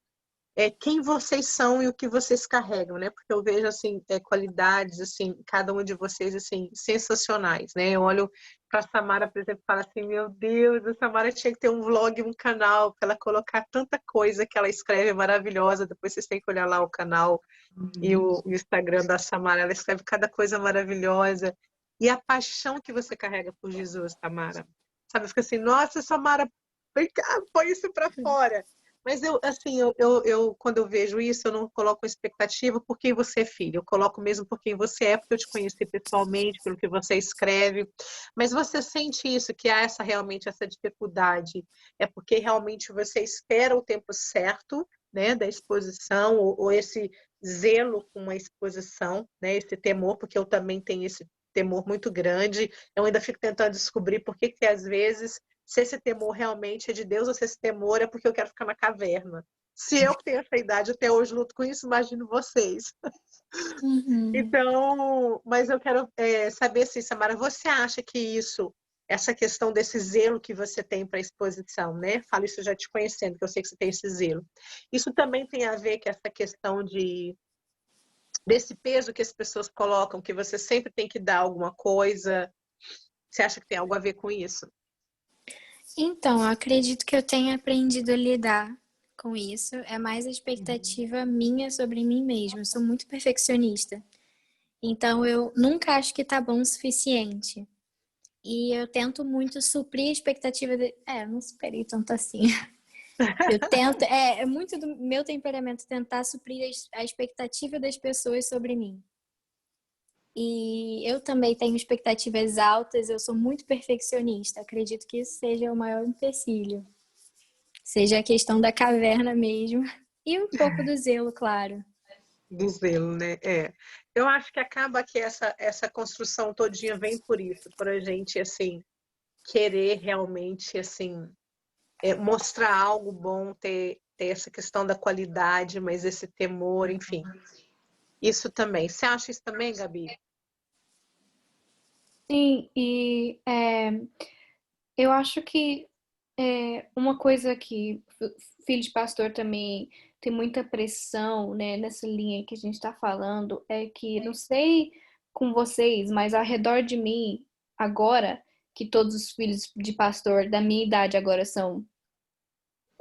quem vocês são e o que vocês carregam, né? Porque eu vejo assim qualidades assim, cada um de vocês assim sensacionais, né? Eu olho para a Samara, por exemplo, e falo assim, meu Deus, a Samara tinha que ter um vlog, um canal, para ela colocar tanta coisa que ela escreve maravilhosa. Depois vocês têm que olhar lá o canal e o Instagram da Samara, ela escreve cada coisa maravilhosa. E a paixão que você carrega por Jesus, Samara. Sabe, fica assim, nossa, Samara, vem cá, põe isso para fora. Mas quando eu vejo isso, eu não coloco expectativa por quem você é filho. Eu coloco mesmo por quem você é, porque eu te conheci pessoalmente, pelo que você escreve. Mas você sente isso, que há realmente essa dificuldade. É porque realmente você espera o tempo certo, né, da exposição, ou esse zelo com a exposição, né, esse temor, porque eu também tenho esse temor muito grande. Eu ainda fico tentando descobrir por que às vezes, se esse temor realmente é de Deus ou se esse temor é porque eu quero ficar na caverna. Se eu que tenho essa idade até hoje luto com isso, imagino vocês. Então, mas eu quero saber assim, Samara, você acha que isso essa questão desse zelo que você tem para a exposição, né? Falo isso já te conhecendo, que eu sei que você tem esse zelo. Isso também tem a ver com essa questão desse peso que as pessoas colocam, que você sempre tem que dar alguma coisa. Você acha que tem algo a ver com isso? Então, eu acredito que eu tenha aprendido a lidar com isso. É mais a expectativa minha sobre mim mesma. Eu sou muito perfeccionista. Então, eu nunca acho que tá bom o suficiente. E eu tento muito suprir a expectativa eu não superei tanto assim. Eu tento, é muito do meu temperamento tentar suprir a expectativa das pessoas sobre mim. E eu também tenho expectativas altas, eu sou muito perfeccionista. Acredito que isso seja o maior empecilho. Seja a questão da caverna mesmo. E um pouco do zelo, claro. Do zelo, né? Eu acho que acaba que essa construção todinha vem por isso, por a gente, assim, querer realmente, assim, mostrar algo bom, ter essa questão da qualidade, mas esse temor, enfim. Isso também. Você acha isso também, Gabi? Sim, e eu acho que uma coisa que filho de pastor também tem muita pressão, né, nessa linha que a gente está falando, é que, não sei com vocês, mas ao redor de mim, agora, que todos os filhos de pastor da minha idade agora são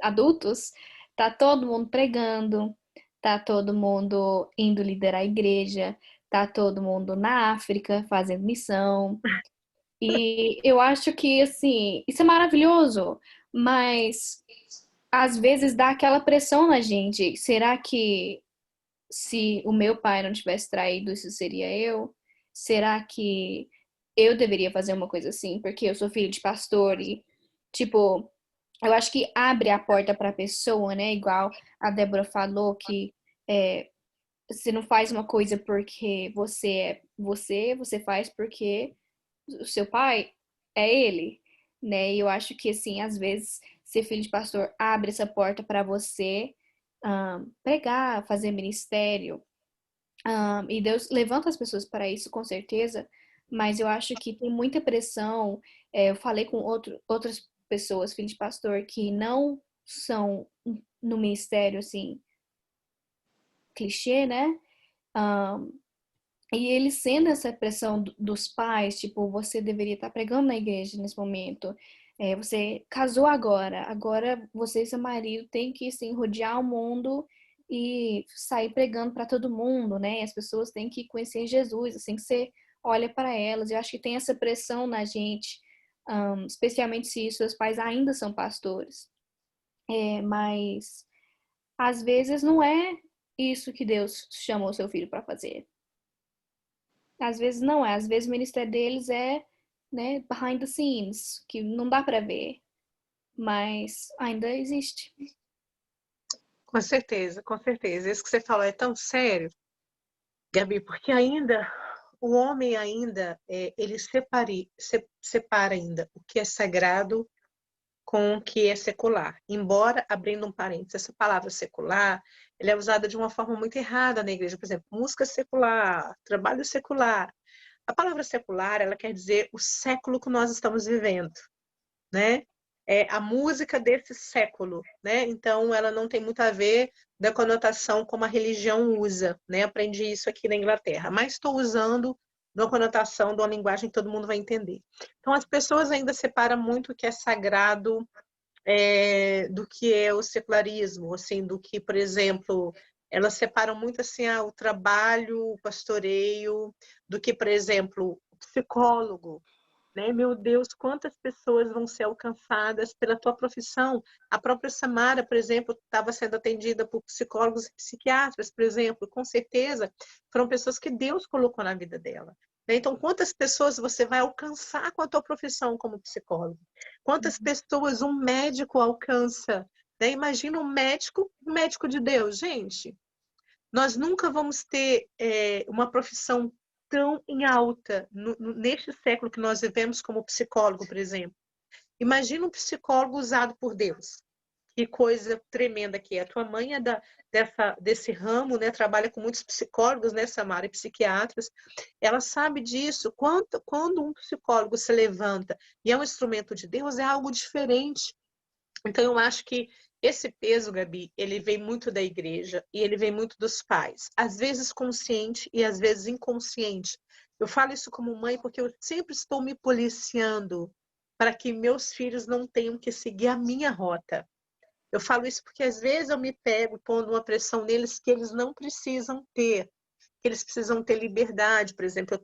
adultos, tá todo mundo pregando, tá todo mundo indo liderar a igreja, tá todo mundo na África fazendo missão. E eu acho que, assim, isso é maravilhoso, mas às vezes dá aquela pressão na gente. Será que se o meu pai não tivesse traído, isso seria eu? Será que eu deveria fazer uma coisa assim? Porque eu sou filho de pastor e, tipo, eu acho que abre a porta para a pessoa, né? Igual a Débora falou, que você não faz uma coisa porque você é você faz porque o seu pai é ele, né? E eu acho que, assim, às vezes, ser filho de pastor abre essa porta para você pregar, fazer ministério. E Deus levanta as pessoas para isso, com certeza, mas eu acho que tem muita pressão. Eu falei com outras pessoas, filhos de pastor, que não são no ministério, assim, clichê, né? E eles sendo essa pressão dos pais, tipo, você deveria estar pregando na igreja nesse momento. Você casou agora você e seu marido têm que, assim, rodear o mundo e sair pregando para todo mundo, né? As pessoas têm que conhecer Jesus, assim que você olha para elas. Eu acho que tem essa pressão na gente, especialmente se seus pais ainda são pastores. Mas às vezes não é isso que Deus chamou seu filho para fazer. Às vezes não é, às vezes o ministério deles é, né, behind the scenes, que não dá para ver, mas ainda existe. Com certeza, com certeza. Isso que você falou é tão sério, Gabi, porque ainda o homem ainda ele separa ainda o que é sagrado com o que é secular. Embora, abrindo um parênteses, essa palavra secular, ela é usada de uma forma muito errada na igreja. Por exemplo, música secular, trabalho secular. A palavra secular, ela quer dizer o século que nós estamos vivendo, né? É a música desse século, né? Então, ela não tem muito a ver da conotação como a religião usa, né? Aprendi isso aqui na Inglaterra, mas estou usando de uma conotação, de uma linguagem que todo mundo vai entender. Então, as pessoas ainda separam muito o que é sagrado do que é o secularismo, assim, do que, por exemplo, elas separam muito assim o trabalho, o pastoreio, do que, por exemplo, o psicólogo, né? Meu Deus, quantas pessoas vão ser alcançadas pela tua profissão? A própria Samara, por exemplo, estava sendo atendida por psicólogos e psiquiatras, por exemplo, com certeza foram pessoas que Deus colocou na vida dela. Então, quantas pessoas você vai alcançar com a tua profissão como psicólogo? Quantas pessoas um médico alcança? Né? Imagina um médico de Deus, gente. Nós nunca vamos ter uma profissão tão em alta neste século que nós vivemos como psicólogo, por exemplo. Imagina um psicólogo usado por Deus, que coisa tremenda que é. A tua mãe é desse ramo, né? Trabalha com muitos psicólogos, né, Samara, e psiquiatras. Ela sabe disso. Quando um psicólogo se levanta e é um instrumento de Deus, é algo diferente. Então, eu acho que esse peso, Gabi, ele vem muito da igreja e ele vem muito dos pais. Às vezes consciente e às vezes inconsciente. Eu falo isso como mãe porque eu sempre estou me policiando para que meus filhos não tenham que seguir a minha rota. Eu falo isso porque às vezes eu me pego pondo uma pressão neles que eles não precisam ter. Que eles precisam ter liberdade, por exemplo,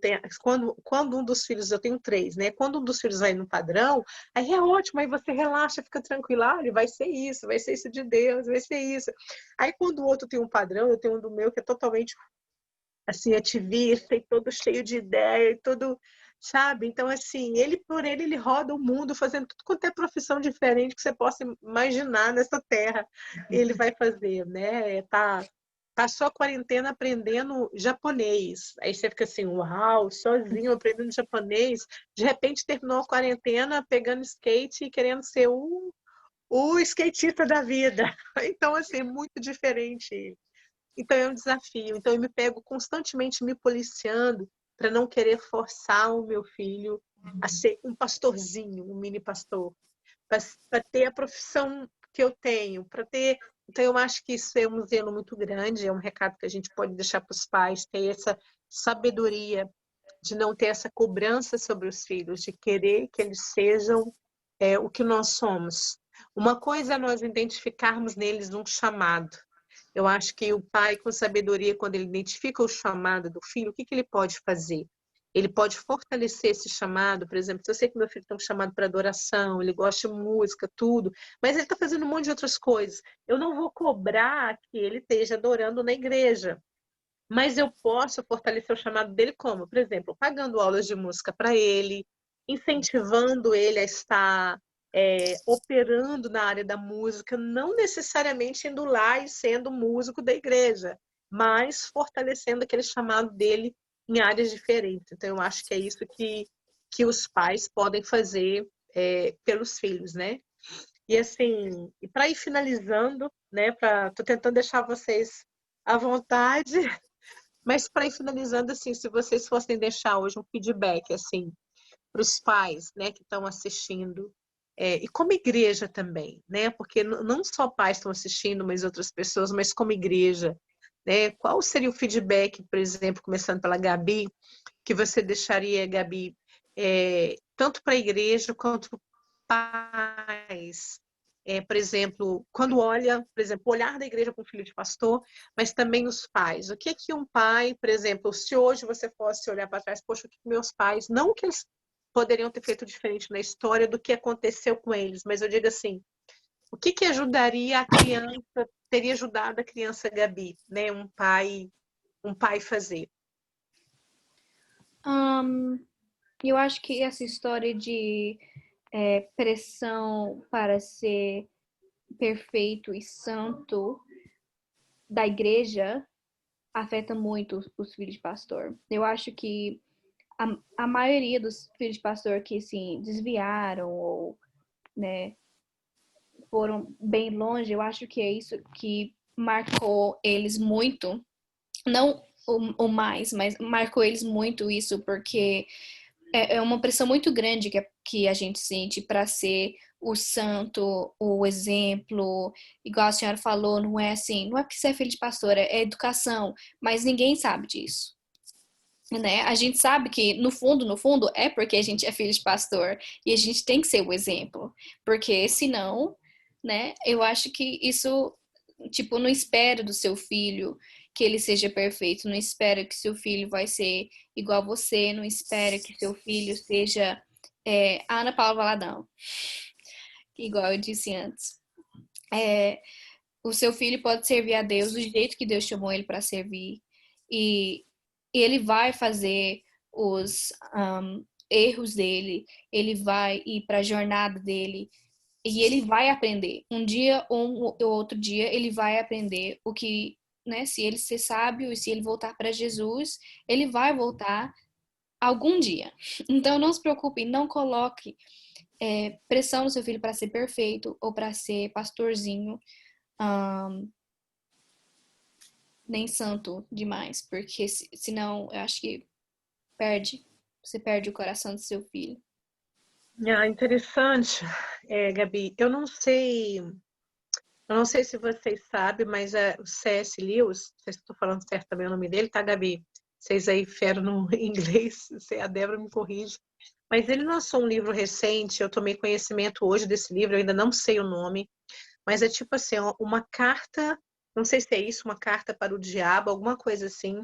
quando um dos filhos, eu tenho 3, né? Quando um dos filhos vai no padrão, aí é ótimo, aí você relaxa, fica tranquila, ele vai ser isso de Deus, vai ser isso. Aí quando o outro tem um padrão, eu tenho um do meu que é totalmente assim, ativista e todo cheio de ideia e todo, sabe? Então, assim, ele roda o mundo fazendo tudo quanto é profissão diferente que você possa imaginar nessa terra, ele vai fazer, né? Passou a quarentena aprendendo japonês. Aí você fica assim, uau, sozinho aprendendo japonês. De repente terminou a quarentena pegando skate e querendo ser o skatista da vida. Então, assim, muito diferente. Então é um desafio. Então eu me pego constantemente me policiando para não querer forçar o meu filho a ser um pastorzinho, um mini pastor, para ter a profissão que eu tenho, para ter. Então eu acho que isso é um zelo muito grande, é um recado que a gente pode deixar para os pais, ter essa sabedoria de não ter essa cobrança sobre os filhos, de querer que eles sejam o que nós somos. Uma coisa é nós identificarmos neles um chamado. Eu acho que o pai, com sabedoria, quando ele identifica o chamado do filho, o que ele pode fazer? Ele pode fortalecer esse chamado, por exemplo, se eu sei que meu filho tem um chamado para adoração, ele gosta de música, tudo, mas ele está fazendo um monte de outras coisas. Eu não vou cobrar que ele esteja adorando na igreja, mas eu posso fortalecer o chamado dele como? Por exemplo, pagando aulas de música para ele, incentivando ele a estar operando na área da música, não necessariamente indo lá e sendo músico da igreja, mas fortalecendo aquele chamado dele em áreas diferentes. Então, eu acho que é isso que os pais podem fazer pelos filhos, né? E assim, e para ir finalizando, né? Tô tentando deixar vocês à vontade, mas para ir finalizando, assim, se vocês fossem deixar hoje um feedback, assim, para os pais, né, que estão assistindo, e como igreja também, né, porque não só pais estão assistindo, mas outras pessoas, mas como igreja, né, qual seria o feedback, por exemplo, começando pela Gabi, que você deixaria, Gabi, tanto para a igreja quanto para pais? Por exemplo, quando olha, por exemplo, o olhar da igreja com o filho de pastor, mas também os pais. O que que um pai, por exemplo, se hoje você fosse olhar para trás, poxa, o que meus pais, não que eles poderiam ter feito diferente na história do que aconteceu com eles, mas eu digo assim, o que que ajudaria a criança, teria ajudado a criança Gabi, né, um pai fazer? Eu acho que essa história de pressão para ser perfeito e santo da igreja afeta muito os filhos de pastor. Eu acho que a maioria dos filhos de pastor que se desviaram ou, né, foram bem longe, eu acho que é isso que marcou eles muito. Não o mais, mas marcou eles muito isso, porque é uma pressão muito grande que a gente sente para ser o santo, o exemplo. Igual a senhora falou, não é assim, não é porque você é filho de pastor, é educação, mas ninguém sabe disso. Né? A gente sabe que no fundo, é porque a gente é filho de pastor e a gente tem que ser o exemplo, porque senão, né, eu acho que isso, tipo, não espera do seu filho que ele seja perfeito, não espera que seu filho vai ser igual a você, não espera que seu filho seja a Ana Paula Valadão, igual eu disse antes. O seu filho pode servir a Deus do jeito que Deus chamou ele para servir e ele vai fazer os erros dele, ele vai ir para a jornada dele e ele vai aprender. Um dia ou outro dia ele vai aprender o que, né? Se ele ser sábio e se ele voltar para Jesus, ele vai voltar algum dia. Então não se preocupe, não coloque pressão no seu filho para ser perfeito ou para ser pastorzinho, nem santo demais, porque senão eu acho que você perde o coração do seu filho. Interessante, Gabi. Eu não sei se vocês sabem, mas o C.S. Lewis, não sei se estou falando certo também o nome dele, tá, Gabi? Vocês aí feram no inglês, se a Débora me corrige. Mas ele lançou um livro recente, eu tomei conhecimento hoje desse livro, eu ainda não sei o nome, mas é tipo assim, uma carta, não sei se é isso, uma carta para o diabo, alguma coisa assim.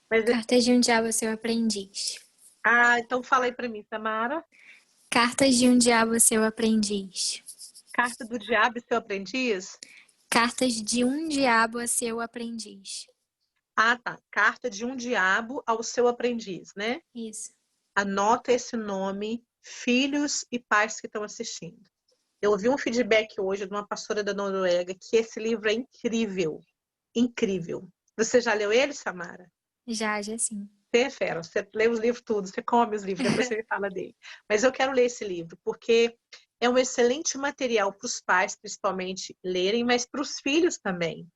Mas Cartas de um Diabo, Seu Aprendiz. Então fala aí para mim, Tamara. Cartas de um Diabo, Seu Aprendiz. Carta do Diabo e Seu Aprendiz? Cartas de um Diabo a Seu Aprendiz. Tá. Carta de um Diabo ao Seu Aprendiz, né? Isso. Anota esse nome, filhos e pais que estão assistindo. Eu ouvi um feedback hoje de uma pastora da Noruega que esse livro é incrível. Incrível. Você já leu ele, Samara? Já sim. Você é fera, você lê os livros tudo, você come os livros, depois você me fala dele. Mas eu quero ler esse livro, porque é um excelente material para os pais, principalmente, lerem, mas para os filhos também.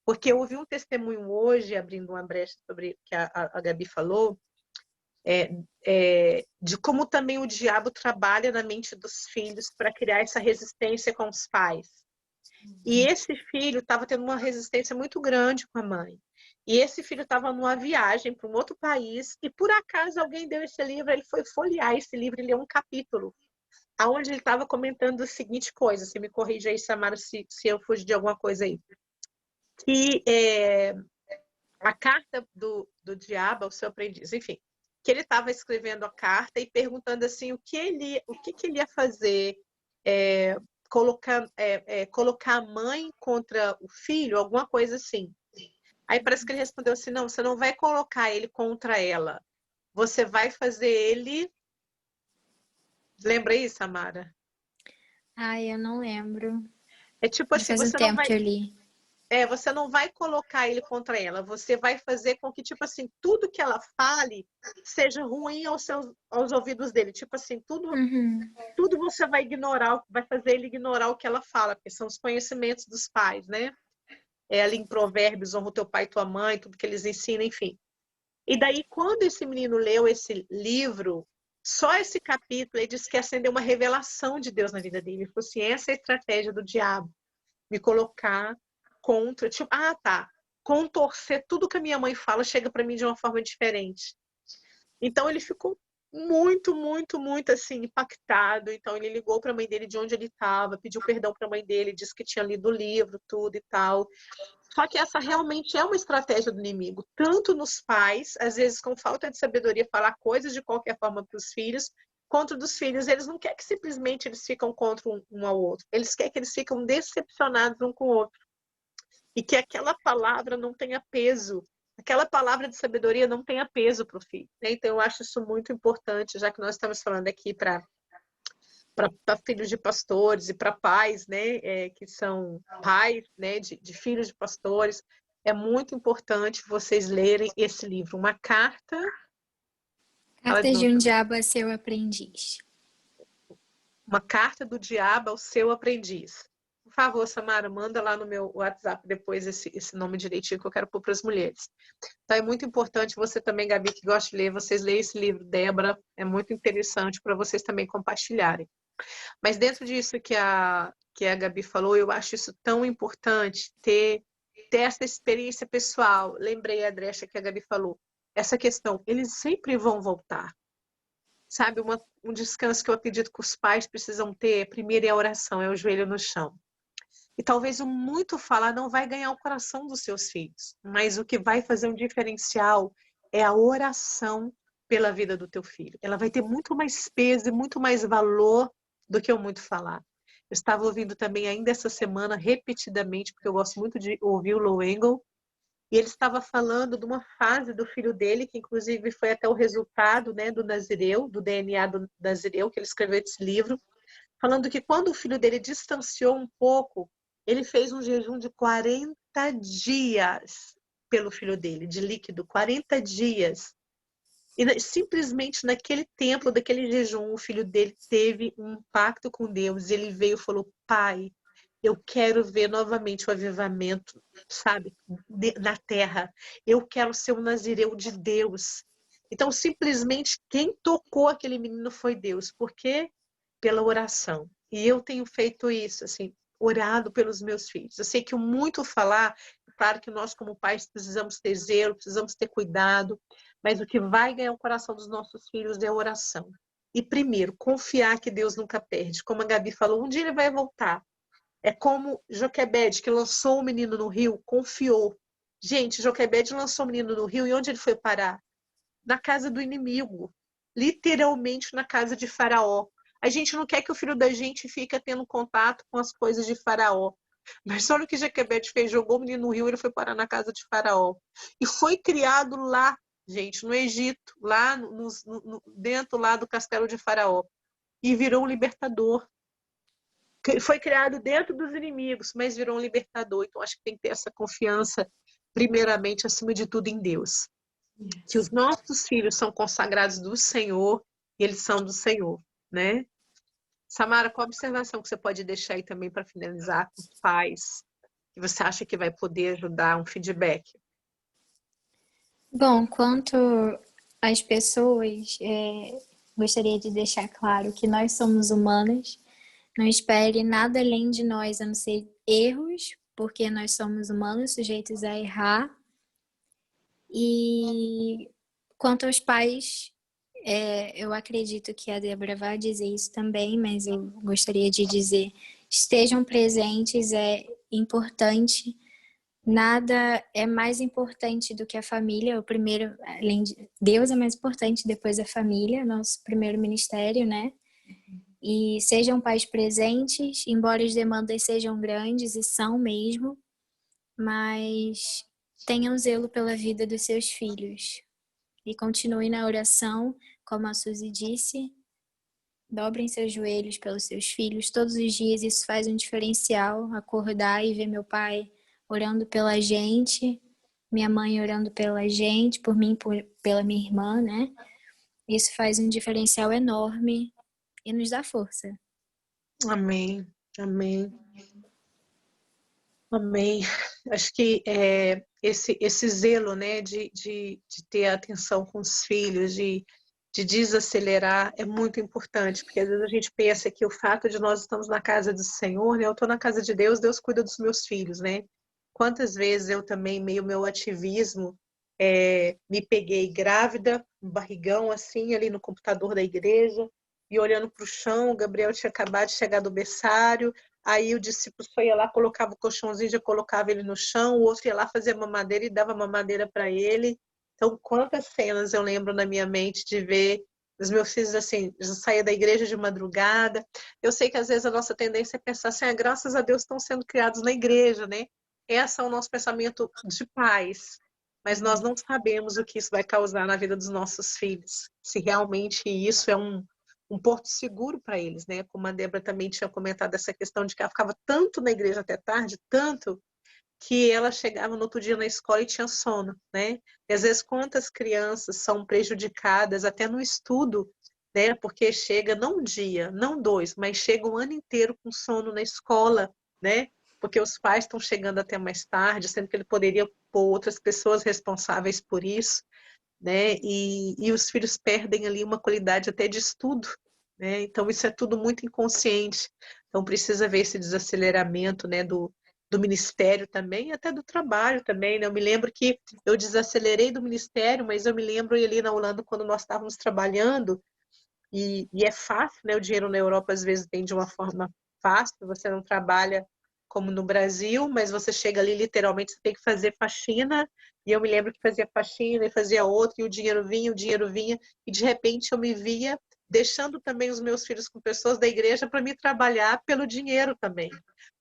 Porque eu ouvi um testemunho hoje, abrindo uma brecha sobre o que a Gabi falou, de como também o diabo trabalha na mente dos filhos para criar essa resistência com os pais. E esse filho estava tendo uma resistência muito grande com a mãe. E esse filho estava numa viagem para um outro país e, por acaso, alguém deu esse livro, ele foi folhear esse livro e leu um capítulo, onde ele estava comentando a seguinte coisa, você me corrige aí, Samara, se eu fugir de alguma coisa aí. Que a carta do diabo ao seu aprendiz, enfim, que ele estava escrevendo a carta e perguntando assim o que ele ia fazer, colocar a mãe contra o filho, alguma coisa assim. Aí parece que ele respondeu assim, não, você não vai colocar ele contra ela, você vai fazer ele... Lembra isso, Samara? Eu não lembro. É tipo assim, Faz um tempo que eu li. Você não vai colocar ele contra ela, você vai fazer com que, tipo assim, tudo que ela fale seja ruim aos ouvidos dele. Tipo assim, tudo você vai ignorar, vai fazer ele ignorar o que ela fala, porque são os conhecimentos dos pais, né? Ali em Provérbios, honra o teu pai e tua mãe, tudo que eles ensinam, enfim. E daí, quando esse menino leu esse livro, só esse capítulo, ele disse que acendeu uma revelação de Deus na vida dele. Ele falou assim, essa é a estratégia do diabo, me colocar contra, tipo, contorcer tudo que a minha mãe fala chega para mim de uma forma diferente. Então ele ficou muito, muito, muito assim impactado. Então ele ligou para a mãe dele de onde ele estava, pediu perdão para a mãe dele, disse que tinha lido o livro, tudo e tal. Só que essa realmente é uma estratégia do inimigo, tanto nos pais, às vezes com falta de sabedoria, falar coisas de qualquer forma para os filhos, quanto dos filhos. Eles não querem que simplesmente eles ficam contra um ao outro, eles querem que eles ficam decepcionados um com o outro. E que aquela palavra não tenha peso, aquela palavra de sabedoria não tenha peso para o filho. Né? Então, eu acho isso muito importante, já que nós estamos falando aqui para filhos de pastores e para pais, né, que são pais, né, de filhos de pastores. É muito importante vocês lerem esse livro, uma carta... Cartas de um Diabo a Seu Aprendiz. Uma carta do diabo ao seu aprendiz. Por favor, Samara, manda lá no meu WhatsApp depois esse nome direitinho que eu quero pôr para as mulheres. Então é muito importante você também, Gabi, que gosta de ler, vocês leiam esse livro, Débora, é muito interessante para vocês também compartilharem. Mas dentro disso que a Gabi falou, eu acho isso tão importante, ter essa experiência pessoal. Lembrei, Adrecha, que a Gabi falou, essa questão, eles sempre vão voltar. Sabe, um descanso que eu acredito que os pais precisam ter, primeiro é a oração, é o joelho no chão. E talvez o muito falar não vai ganhar o coração dos seus filhos, mas o que vai fazer um diferencial é a oração pela vida do teu filho. Ela vai ter muito mais peso e muito mais valor do que o muito falar. Eu estava ouvindo também ainda essa semana, repetidamente, porque eu gosto muito de ouvir o Low Engle, e ele estava falando de uma fase do filho dele, que inclusive foi até o resultado, né, do Nazireu, do DNA do Nazireu, que ele escreveu esse livro, falando que quando o filho dele distanciou um pouco, ele fez um jejum de 40 dias pelo filho dele, de líquido, 40 dias. E simplesmente naquele tempo, daquele jejum, o filho dele teve um pacto com Deus. Ele veio e falou: Pai, eu quero ver novamente o avivamento, sabe, na terra. Eu quero ser um nazireu de Deus. Então, simplesmente, quem tocou aquele menino foi Deus. Por quê? Pela oração. E eu tenho feito isso, assim, orado pelos meus filhos. Eu sei que o muito falar, claro que nós como pais precisamos ter zelo, precisamos ter cuidado, mas o que vai ganhar o coração dos nossos filhos é a oração. E primeiro, confiar que Deus nunca perde. Como a Gabi falou, um dia ele vai voltar. É como Joquebede, que lançou o menino no rio, confiou. Gente, Joquebede lançou o menino no rio e onde ele foi parar? Na casa do inimigo. Literalmente na casa de Faraó. A gente não quer que o filho da gente fique tendo contato com as coisas de Faraó. Mas olha o que Joquebede fez, jogou o menino no rio e ele foi parar na casa de Faraó. E foi criado lá, gente, no Egito, lá dentro lá do castelo de Faraó. E virou um libertador. Foi criado dentro dos inimigos, mas virou um libertador. Então, acho que tem que ter essa confiança, primeiramente, acima de tudo, em Deus. Que os nossos filhos são consagrados do Senhor e eles são do Senhor, né? Samara, qual a observação que você pode deixar aí também para finalizar com os pais? Que você acha que vai poder ajudar um feedback? Bom, quanto às pessoas, gostaria de deixar claro que nós somos humanas. Não espere nada além de nós, a não ser erros, porque nós somos humanos, sujeitos a errar. E quanto aos pais, eu acredito que a Débora vai dizer isso também, mas eu gostaria de dizer, estejam presentes, é importante. Nada é mais importante do que a família. O primeiro, além de Deus é mais importante, depois a família, nosso primeiro ministério, né? E sejam pais presentes, embora as demandas sejam grandes e são mesmo, mas tenham zelo pela vida dos seus filhos. E continue na oração, como a Suzy disse, dobrem seus joelhos pelos seus filhos todos os dias. Isso faz um diferencial, acordar e ver meu pai orando pela gente, minha mãe orando pela gente, por mim, pela minha irmã, né? Isso faz um diferencial enorme e nos dá força. Amém, amém, amém. Acho que esse zelo, né, de ter atenção com os filhos, de desacelerar, é muito importante, porque às vezes a gente pensa que o fato de nós estamos na casa do Senhor, né, eu estou na casa de Deus, Deus cuida dos meus filhos, né? Quantas vezes eu também, meio meu ativismo, me peguei grávida, um barrigão assim, ali no computador da igreja, e olhando para o chão, o Gabriel tinha acabado de chegar do berçário, aí o discípulo só ia lá, colocava o colchãozinho, já colocava ele no chão, o outro ia lá fazer mamadeira e dava mamadeira para ele. Então, quantas cenas eu lembro na minha mente de ver os meus filhos assim, já saía da igreja de madrugada. Eu sei que às vezes a nossa tendência é pensar assim, graças a Deus estão sendo criados na igreja, né? Esse é o nosso pensamento de pais. Mas nós não sabemos o que isso vai causar na vida dos nossos filhos. Se realmente isso é um porto seguro para eles, né? Como a Débora também tinha comentado essa questão de que ela ficava tanto na igreja até tarde, tanto, que ela chegava no outro dia na escola e tinha sono, né? E às vezes quantas crianças são prejudicadas até no estudo, né? Porque chega não um dia, não dois, mas chega um ano inteiro com sono na escola, né? Porque os pais estão chegando até mais tarde, sendo que ele poderia pôr outras pessoas responsáveis por isso, né? E os filhos perdem ali uma qualidade até de estudo, né? Então isso é tudo muito inconsciente. Então precisa ver esse desaceleramento, né, do ministério também, e até do trabalho também, né? Eu me lembro que eu desacelerei do ministério, mas eu me lembro ali na Holanda, quando nós estávamos trabalhando, e é fácil, né? O dinheiro na Europa às vezes vem de uma forma fácil, você não trabalha como no Brasil, mas você chega ali, literalmente, você tem que fazer faxina, e eu me lembro que fazia faxina e fazia outra, e o dinheiro vinha, e de repente eu me via deixando também os meus filhos com pessoas da igreja para me trabalhar pelo dinheiro também.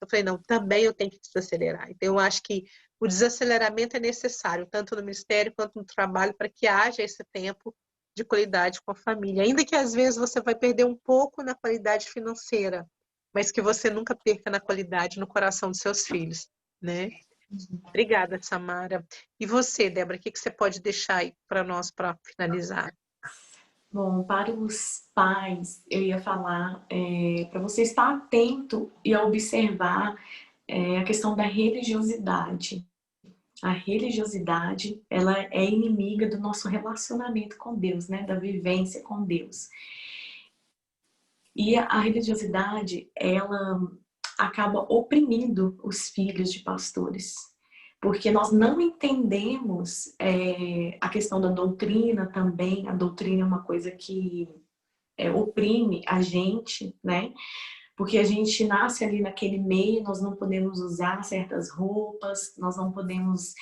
Eu falei, não, também eu tenho que desacelerar. Então, eu acho que o desaceleramento é necessário, tanto no ministério quanto no trabalho, para que haja esse tempo de qualidade com a família. Ainda que às vezes você vai perder um pouco na qualidade financeira, mas que você nunca perca na qualidade no coração dos seus filhos, né? Obrigada, Samara. E você, Débora, o que você pode deixar aí para nós para finalizar? Bom, para os pais, eu ia falar para você estar atento e a observar a questão da religiosidade. A religiosidade, ela é inimiga do nosso relacionamento com Deus, né? Da vivência com Deus. E a religiosidade, ela acaba oprimindo os filhos de pastores. Porque nós não entendemos a questão da doutrina também. A doutrina é uma coisa que oprime a gente, né? Porque a gente nasce ali naquele meio, nós não podemos usar certas roupas, nós não podemos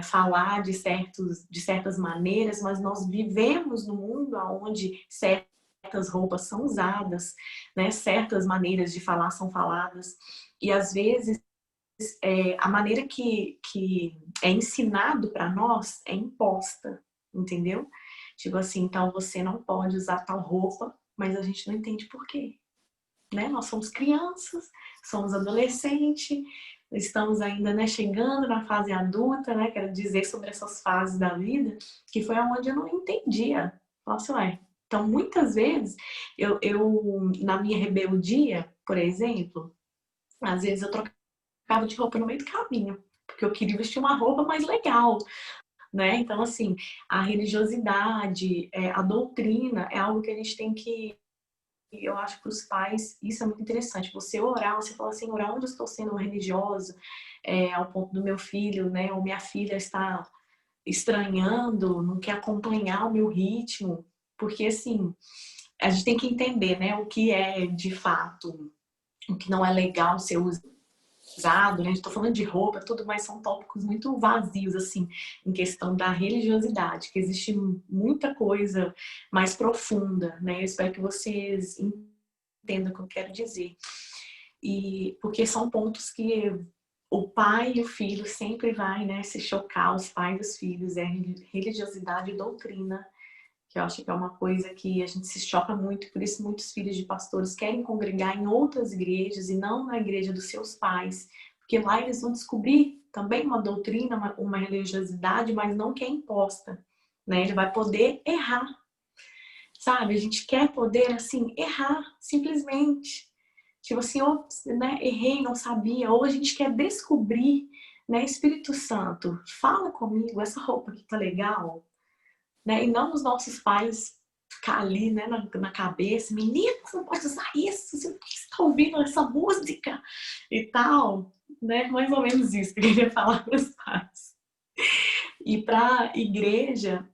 falar de certas maneiras, mas nós vivemos no mundo onde certas roupas são usadas, né? Certas maneiras de falar são faladas, e às vezes a maneira que é ensinado para nós é imposta, entendeu? Tipo assim, então você não pode usar tal roupa, mas a gente não entende por quê. Né? Nós somos crianças, somos adolescentes, estamos ainda, né, chegando na fase adulta, né? Quero dizer sobre essas fases da vida, que foi onde eu não entendia. Nossa, ué. Então, muitas vezes, eu na minha rebeldia, por exemplo, às vezes eu trocava de roupa no meio do caminho, porque eu queria vestir uma roupa mais legal, né? Então, assim, a religiosidade, a doutrina é algo que a gente tem que. Eu acho que para os pais isso é muito interessante. Você orar, você fala assim, orar onde eu estou sendo religioso, ao ponto do meu filho, né, ou minha filha está estranhando, não quer acompanhar o meu ritmo, porque assim, a gente tem que entender, né, o que é de fato, o que não é legal ser usado, né? Estou falando de roupa, tudo, mas são tópicos muito vazios, assim, em questão da religiosidade, que existe muita coisa mais profunda, né? Eu espero que vocês entendam o que eu quero dizer. E porque são pontos que o pai e o filho sempre vai, né, se chocar, os pais e os filhos, religiosidade e doutrina, que eu acho que é uma coisa que a gente se choca muito, por isso muitos filhos de pastores querem congregar em outras igrejas e não na igreja dos seus pais, porque lá eles vão descobrir também uma doutrina, uma religiosidade, mas não que é imposta, né? Ele vai poder errar, sabe? A gente quer poder, assim, errar, simplesmente. Tipo assim, ou, né, errei, não sabia, ou a gente quer descobrir, né? Espírito Santo, fala comigo, essa roupa aqui tá legal? Né? E não os nossos pais ficar ali, né, na cabeça, menina, você não pode usar isso, você está ouvindo essa música e tal, né? Mais ou menos isso que eu queria falar para os pais. E para a igreja,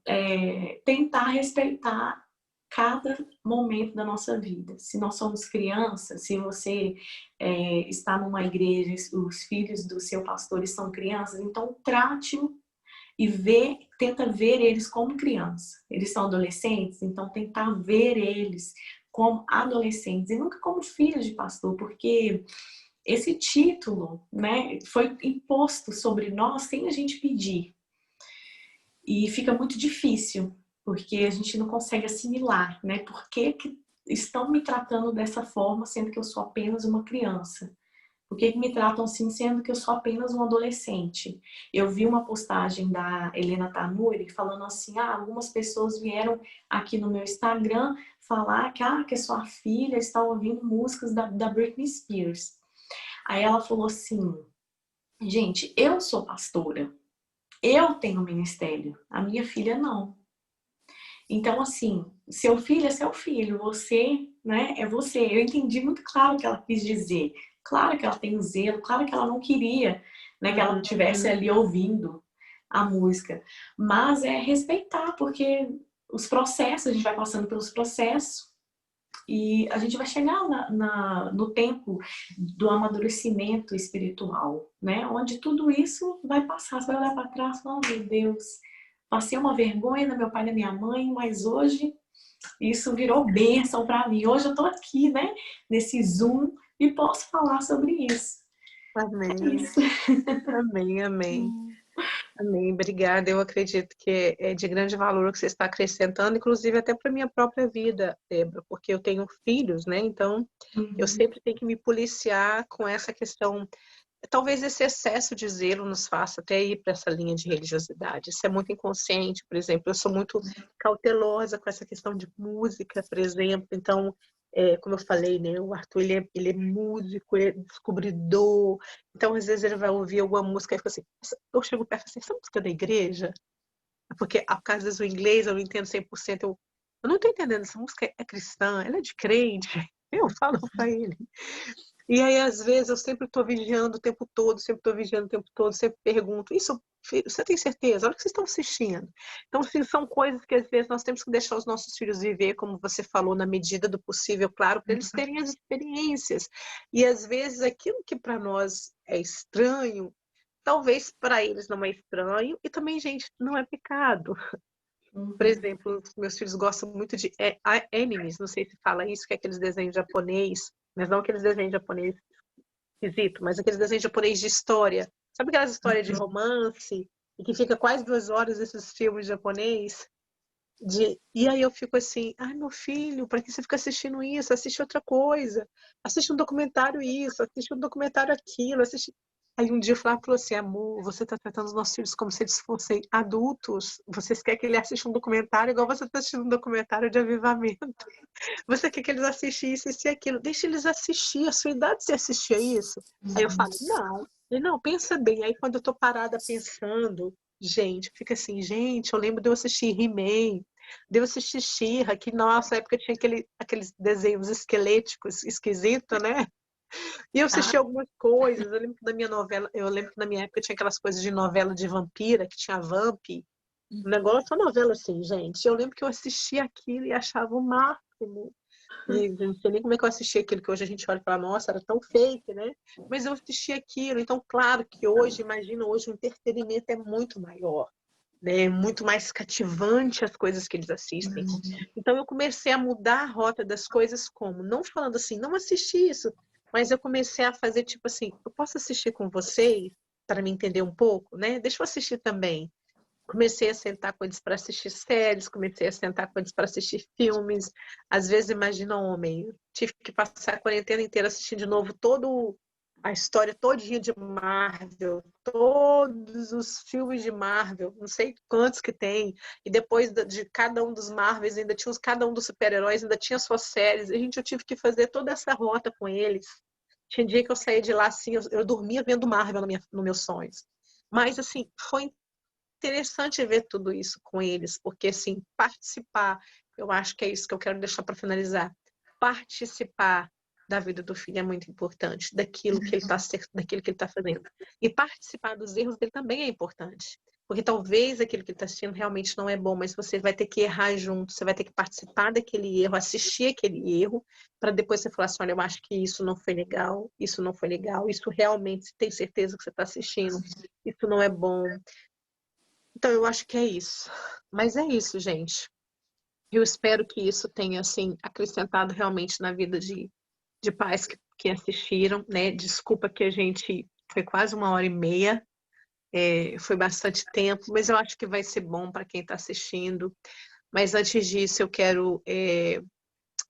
tentar respeitar cada momento da nossa vida. Se nós somos crianças, se você está numa igreja, os filhos do seu pastor são crianças, então trate-o e tenta ver eles como criança. Eles são adolescentes, então tentar ver eles como adolescentes e nunca como filhos de pastor, porque esse título, né, foi imposto sobre nós sem a gente pedir. E fica muito difícil, porque a gente não consegue assimilar, né? Por que estão me tratando dessa forma, sendo que eu sou apenas uma criança? Por que me tratam assim, sendo que eu sou apenas um adolescente? Eu vi uma postagem da Helena Tanuri falando assim, algumas pessoas vieram aqui no meu Instagram falar que a sua filha está ouvindo músicas da Britney Spears. Aí ela falou assim, gente, eu sou pastora, eu tenho ministério, a minha filha não. Então, assim, seu filho é seu filho, você, né, é você. Eu entendi muito claro o que ela quis dizer. Claro que ela tem zelo, claro que ela não queria, né, que ela estivesse ali ouvindo a música. Mas é respeitar, porque os processos, a gente vai passando pelos processos e a gente vai chegar no tempo do amadurecimento espiritual, né, onde tudo isso vai passar. Você vai olhar para trás e falar, oh, meu Deus, passei uma vergonha do meu pai e da minha mãe, mas hoje isso virou bênção para mim. Hoje eu tô aqui, né, nesse Zoom e posso falar sobre isso. Amém. É isso. Amém, amém. Amém, obrigada. Eu acredito que é de grande valor o que você está acrescentando, inclusive até para a minha própria vida, Débora, porque eu tenho filhos, né? Então, eu sempre tenho que me policiar com essa questão talvez esse excesso de zelo nos faça até ir para essa linha de religiosidade. Isso é muito inconsciente, por exemplo. Eu sou muito cautelosa com essa questão de música, por exemplo. Então, como eu falei, né, o Arthur ele é músico, ele é descobridor. Então, às vezes, ele vai ouvir alguma música e fica assim, eu chego perto assim, essa música é da igreja? Porque, por causa do inglês, eu não entendo 100%. Eu não estou entendendo, essa música é cristã, ela é de crente. Eu falo para ele. E aí, às vezes, eu sempre estou vigiando o tempo todo, sempre pergunto, isso, filho, você tem certeza? Olha o que vocês estão assistindo. Então, assim, são coisas que, às vezes, nós temos que deixar os nossos filhos viver, como você falou, na medida do possível, claro, para eles terem as experiências. E, às vezes, aquilo que para nós é estranho, talvez para eles não é estranho, e também, gente, não é pecado. Por exemplo, meus filhos gostam muito de animes, não sei se fala isso, que é aqueles desenhos japonês, mas não aqueles desenhos japonês esquisito, mas aqueles desenhos japonês de história. Sabe aquelas histórias de romance? E que fica quase 2 horas esses filmes japonês? E aí eu fico assim, ai meu filho, para que você fica assistindo isso? Assiste outra coisa. Assiste um documentário isso, assiste um documentário aquilo, assiste... Aí um dia o Flávio falou assim, amor, você está tratando os nossos filhos como se eles fossem adultos. Vocês querem que ele assista um documentário igual você está assistindo um documentário de avivamento. Você quer que eles assistam isso e aquilo. Deixa eles assistir. A sua idade você assistia isso? Aí eu falo, não. Ele, não, pensa bem. Aí quando eu tô parada pensando, gente, fica assim, gente, eu lembro de eu assistir He-Man, de eu assistir She-Ra, que na nossa época tinha aqueles desenhos esqueléticos, esquisitos, né? E eu assisti algumas coisas. Eu lembro que na minha época tinha aquelas coisas de novela de vampira, que tinha Vamp. O negócio é uma novela assim, gente. Eu lembro que eu assistia aquilo e achava o máximo. E não sei nem como é que eu assisti aquilo, que hoje a gente olha e fala, nossa, era tão fake, né? Mas eu assisti aquilo. Então, claro que hoje, imagina, hoje o entretenimento é muito maior, né? Muito mais cativante as coisas que eles assistem. Então, eu comecei a mudar a rota das coisas como, não falando assim, não assisti isso, mas eu comecei a fazer tipo assim, eu posso assistir com vocês para me entender um pouco, né? Deixa eu assistir também. Comecei a sentar com eles para assistir séries, comecei a sentar com eles para assistir filmes. Às vezes, imagina um homem, eu tive que passar a quarentena inteira assistindo de novo todo a história todinha de Marvel, todos os filmes de Marvel, não sei quantos que tem, e depois de cada um dos Marvels, ainda tinha cada um dos super-heróis, ainda tinha suas séries. Eu tive que fazer toda essa rota com eles. Tinha dia que eu saía de lá assim, eu dormia vendo Marvel nos meus sonhos. Mas, assim, foi interessante ver tudo isso com eles, porque, assim, participar, eu acho que é isso que eu quero deixar para finalizar. Participar da vida do filho é muito importante, daquilo que ele está fazendo. E participar dos erros dele também é importante. Porque talvez aquilo que ele está assistindo realmente não é bom, mas você vai ter que errar junto, você vai ter que participar daquele erro, assistir aquele erro, para depois você falar assim, olha, eu acho que isso não foi legal, isso não foi legal, isso realmente, você tem certeza que você está assistindo, isso não é bom. Então, eu acho que é isso. Mas é isso, gente. Eu espero que isso tenha, assim, acrescentado realmente na vida de pais que assistiram, né? Desculpa que a gente... Foi quase 1h30. Foi bastante tempo, mas eu acho que vai ser bom para quem está assistindo. Mas antes disso, eu quero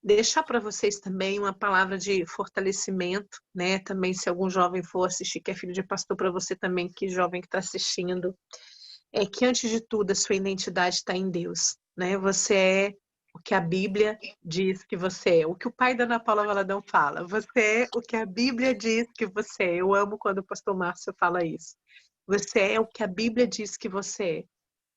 deixar para vocês também uma palavra de fortalecimento, né? Também, se algum jovem for assistir, que é filho de pastor, para você também, que jovem que está assistindo, é que, antes de tudo, a sua identidade está em Deus, né? Você é o que a Bíblia diz que você é. O que o pai da Ana Paula Valadão fala. Você é o que a Bíblia diz que você é. Eu amo quando o pastor Márcio fala isso. Você é o que a Bíblia diz que você é.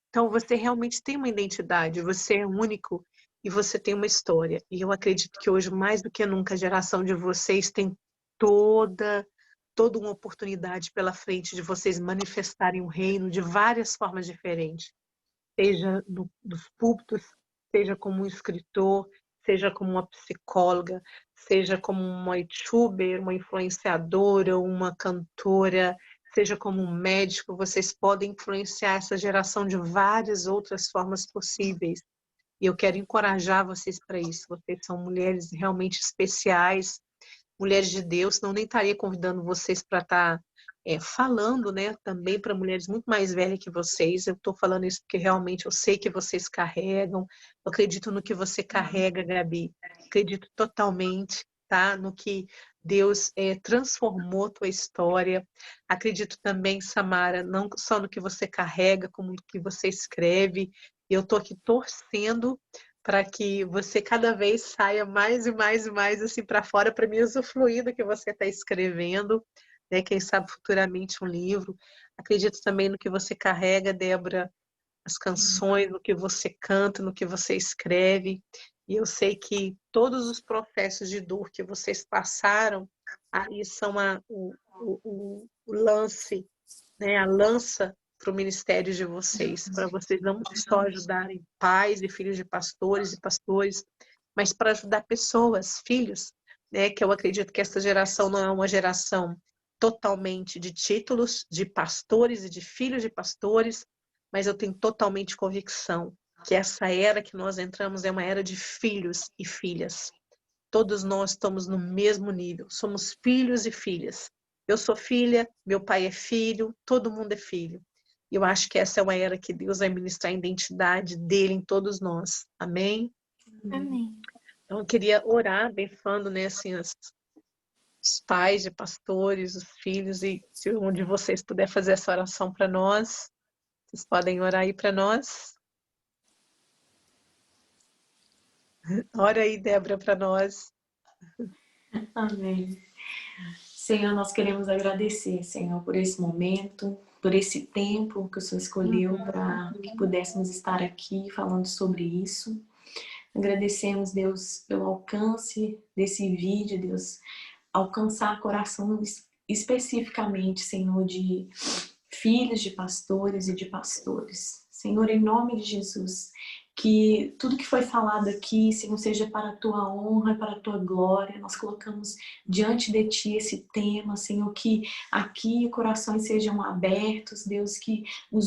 Então, você realmente tem uma identidade, você é único e você tem uma história. E eu acredito que hoje, mais do que nunca, a geração de vocês tem toda uma oportunidade pela frente de vocês manifestarem o reino de várias formas diferentes. Seja dos púlpitos, seja como um escritor, seja como uma psicóloga, seja como uma youtuber, uma influenciadora, uma cantora, seja como um médico, vocês podem influenciar essa geração de várias outras formas possíveis. E eu quero encorajar vocês para isso. Vocês são mulheres realmente especiais, mulheres de Deus, não nem estaria convidando vocês para estar falando, né, também para mulheres muito mais velhas que vocês. Eu estou falando isso porque realmente eu sei que vocês carregam, eu acredito no que você carrega, Gabi, acredito totalmente. tá? No que Deus transformou tua história. Acredito também, Samara, não só no que você carrega, como no que você escreve. E eu tô aqui torcendo para que você cada vez saia mais e mais e mais assim para fora, para mim usufruir do que você está escrevendo, né? Quem sabe futuramente um livro. Acredito também no que você carrega, Débora, as canções, no que você canta, no que você escreve. E eu sei que todos os processos de dor que vocês passaram, aí são o lance, né? A lança para o ministério de vocês, para vocês não só ajudarem pais e filhos de pastores e pastores, mas para ajudar pessoas, filhos, né? Que eu acredito que essa geração não é uma geração totalmente de títulos, de pastores e de filhos de pastores, mas eu tenho totalmente convicção que essa era que nós entramos é uma era de filhos e filhas. Todos nós estamos no mesmo nível, somos filhos e filhas. Eu sou filha, meu pai é filho, todo mundo é filho. E eu acho que essa é uma era que Deus vai ministrar a identidade dele em todos nós. Amém? Amém. Então eu queria orar, abençoando, né, assim, os pais de pastores, os filhos, e se um de vocês puder fazer essa oração para nós, vocês podem orar aí para nós. Ora aí, Débora, para nós. Amém. Senhor, nós queremos agradecer, Senhor, por esse momento, por esse tempo que o Senhor escolheu para que pudéssemos estar aqui falando sobre isso. Agradecemos, Deus, pelo alcance desse vídeo, Deus, alcançar coração especificamente, Senhor, de filhos de pastores e de pastores. Senhor, em nome de Jesus, que tudo que foi falado aqui, Senhor, seja para a tua honra e para a tua glória. Nós colocamos diante de ti esse tema, Senhor, que aqui corações sejam abertos, Deus, que os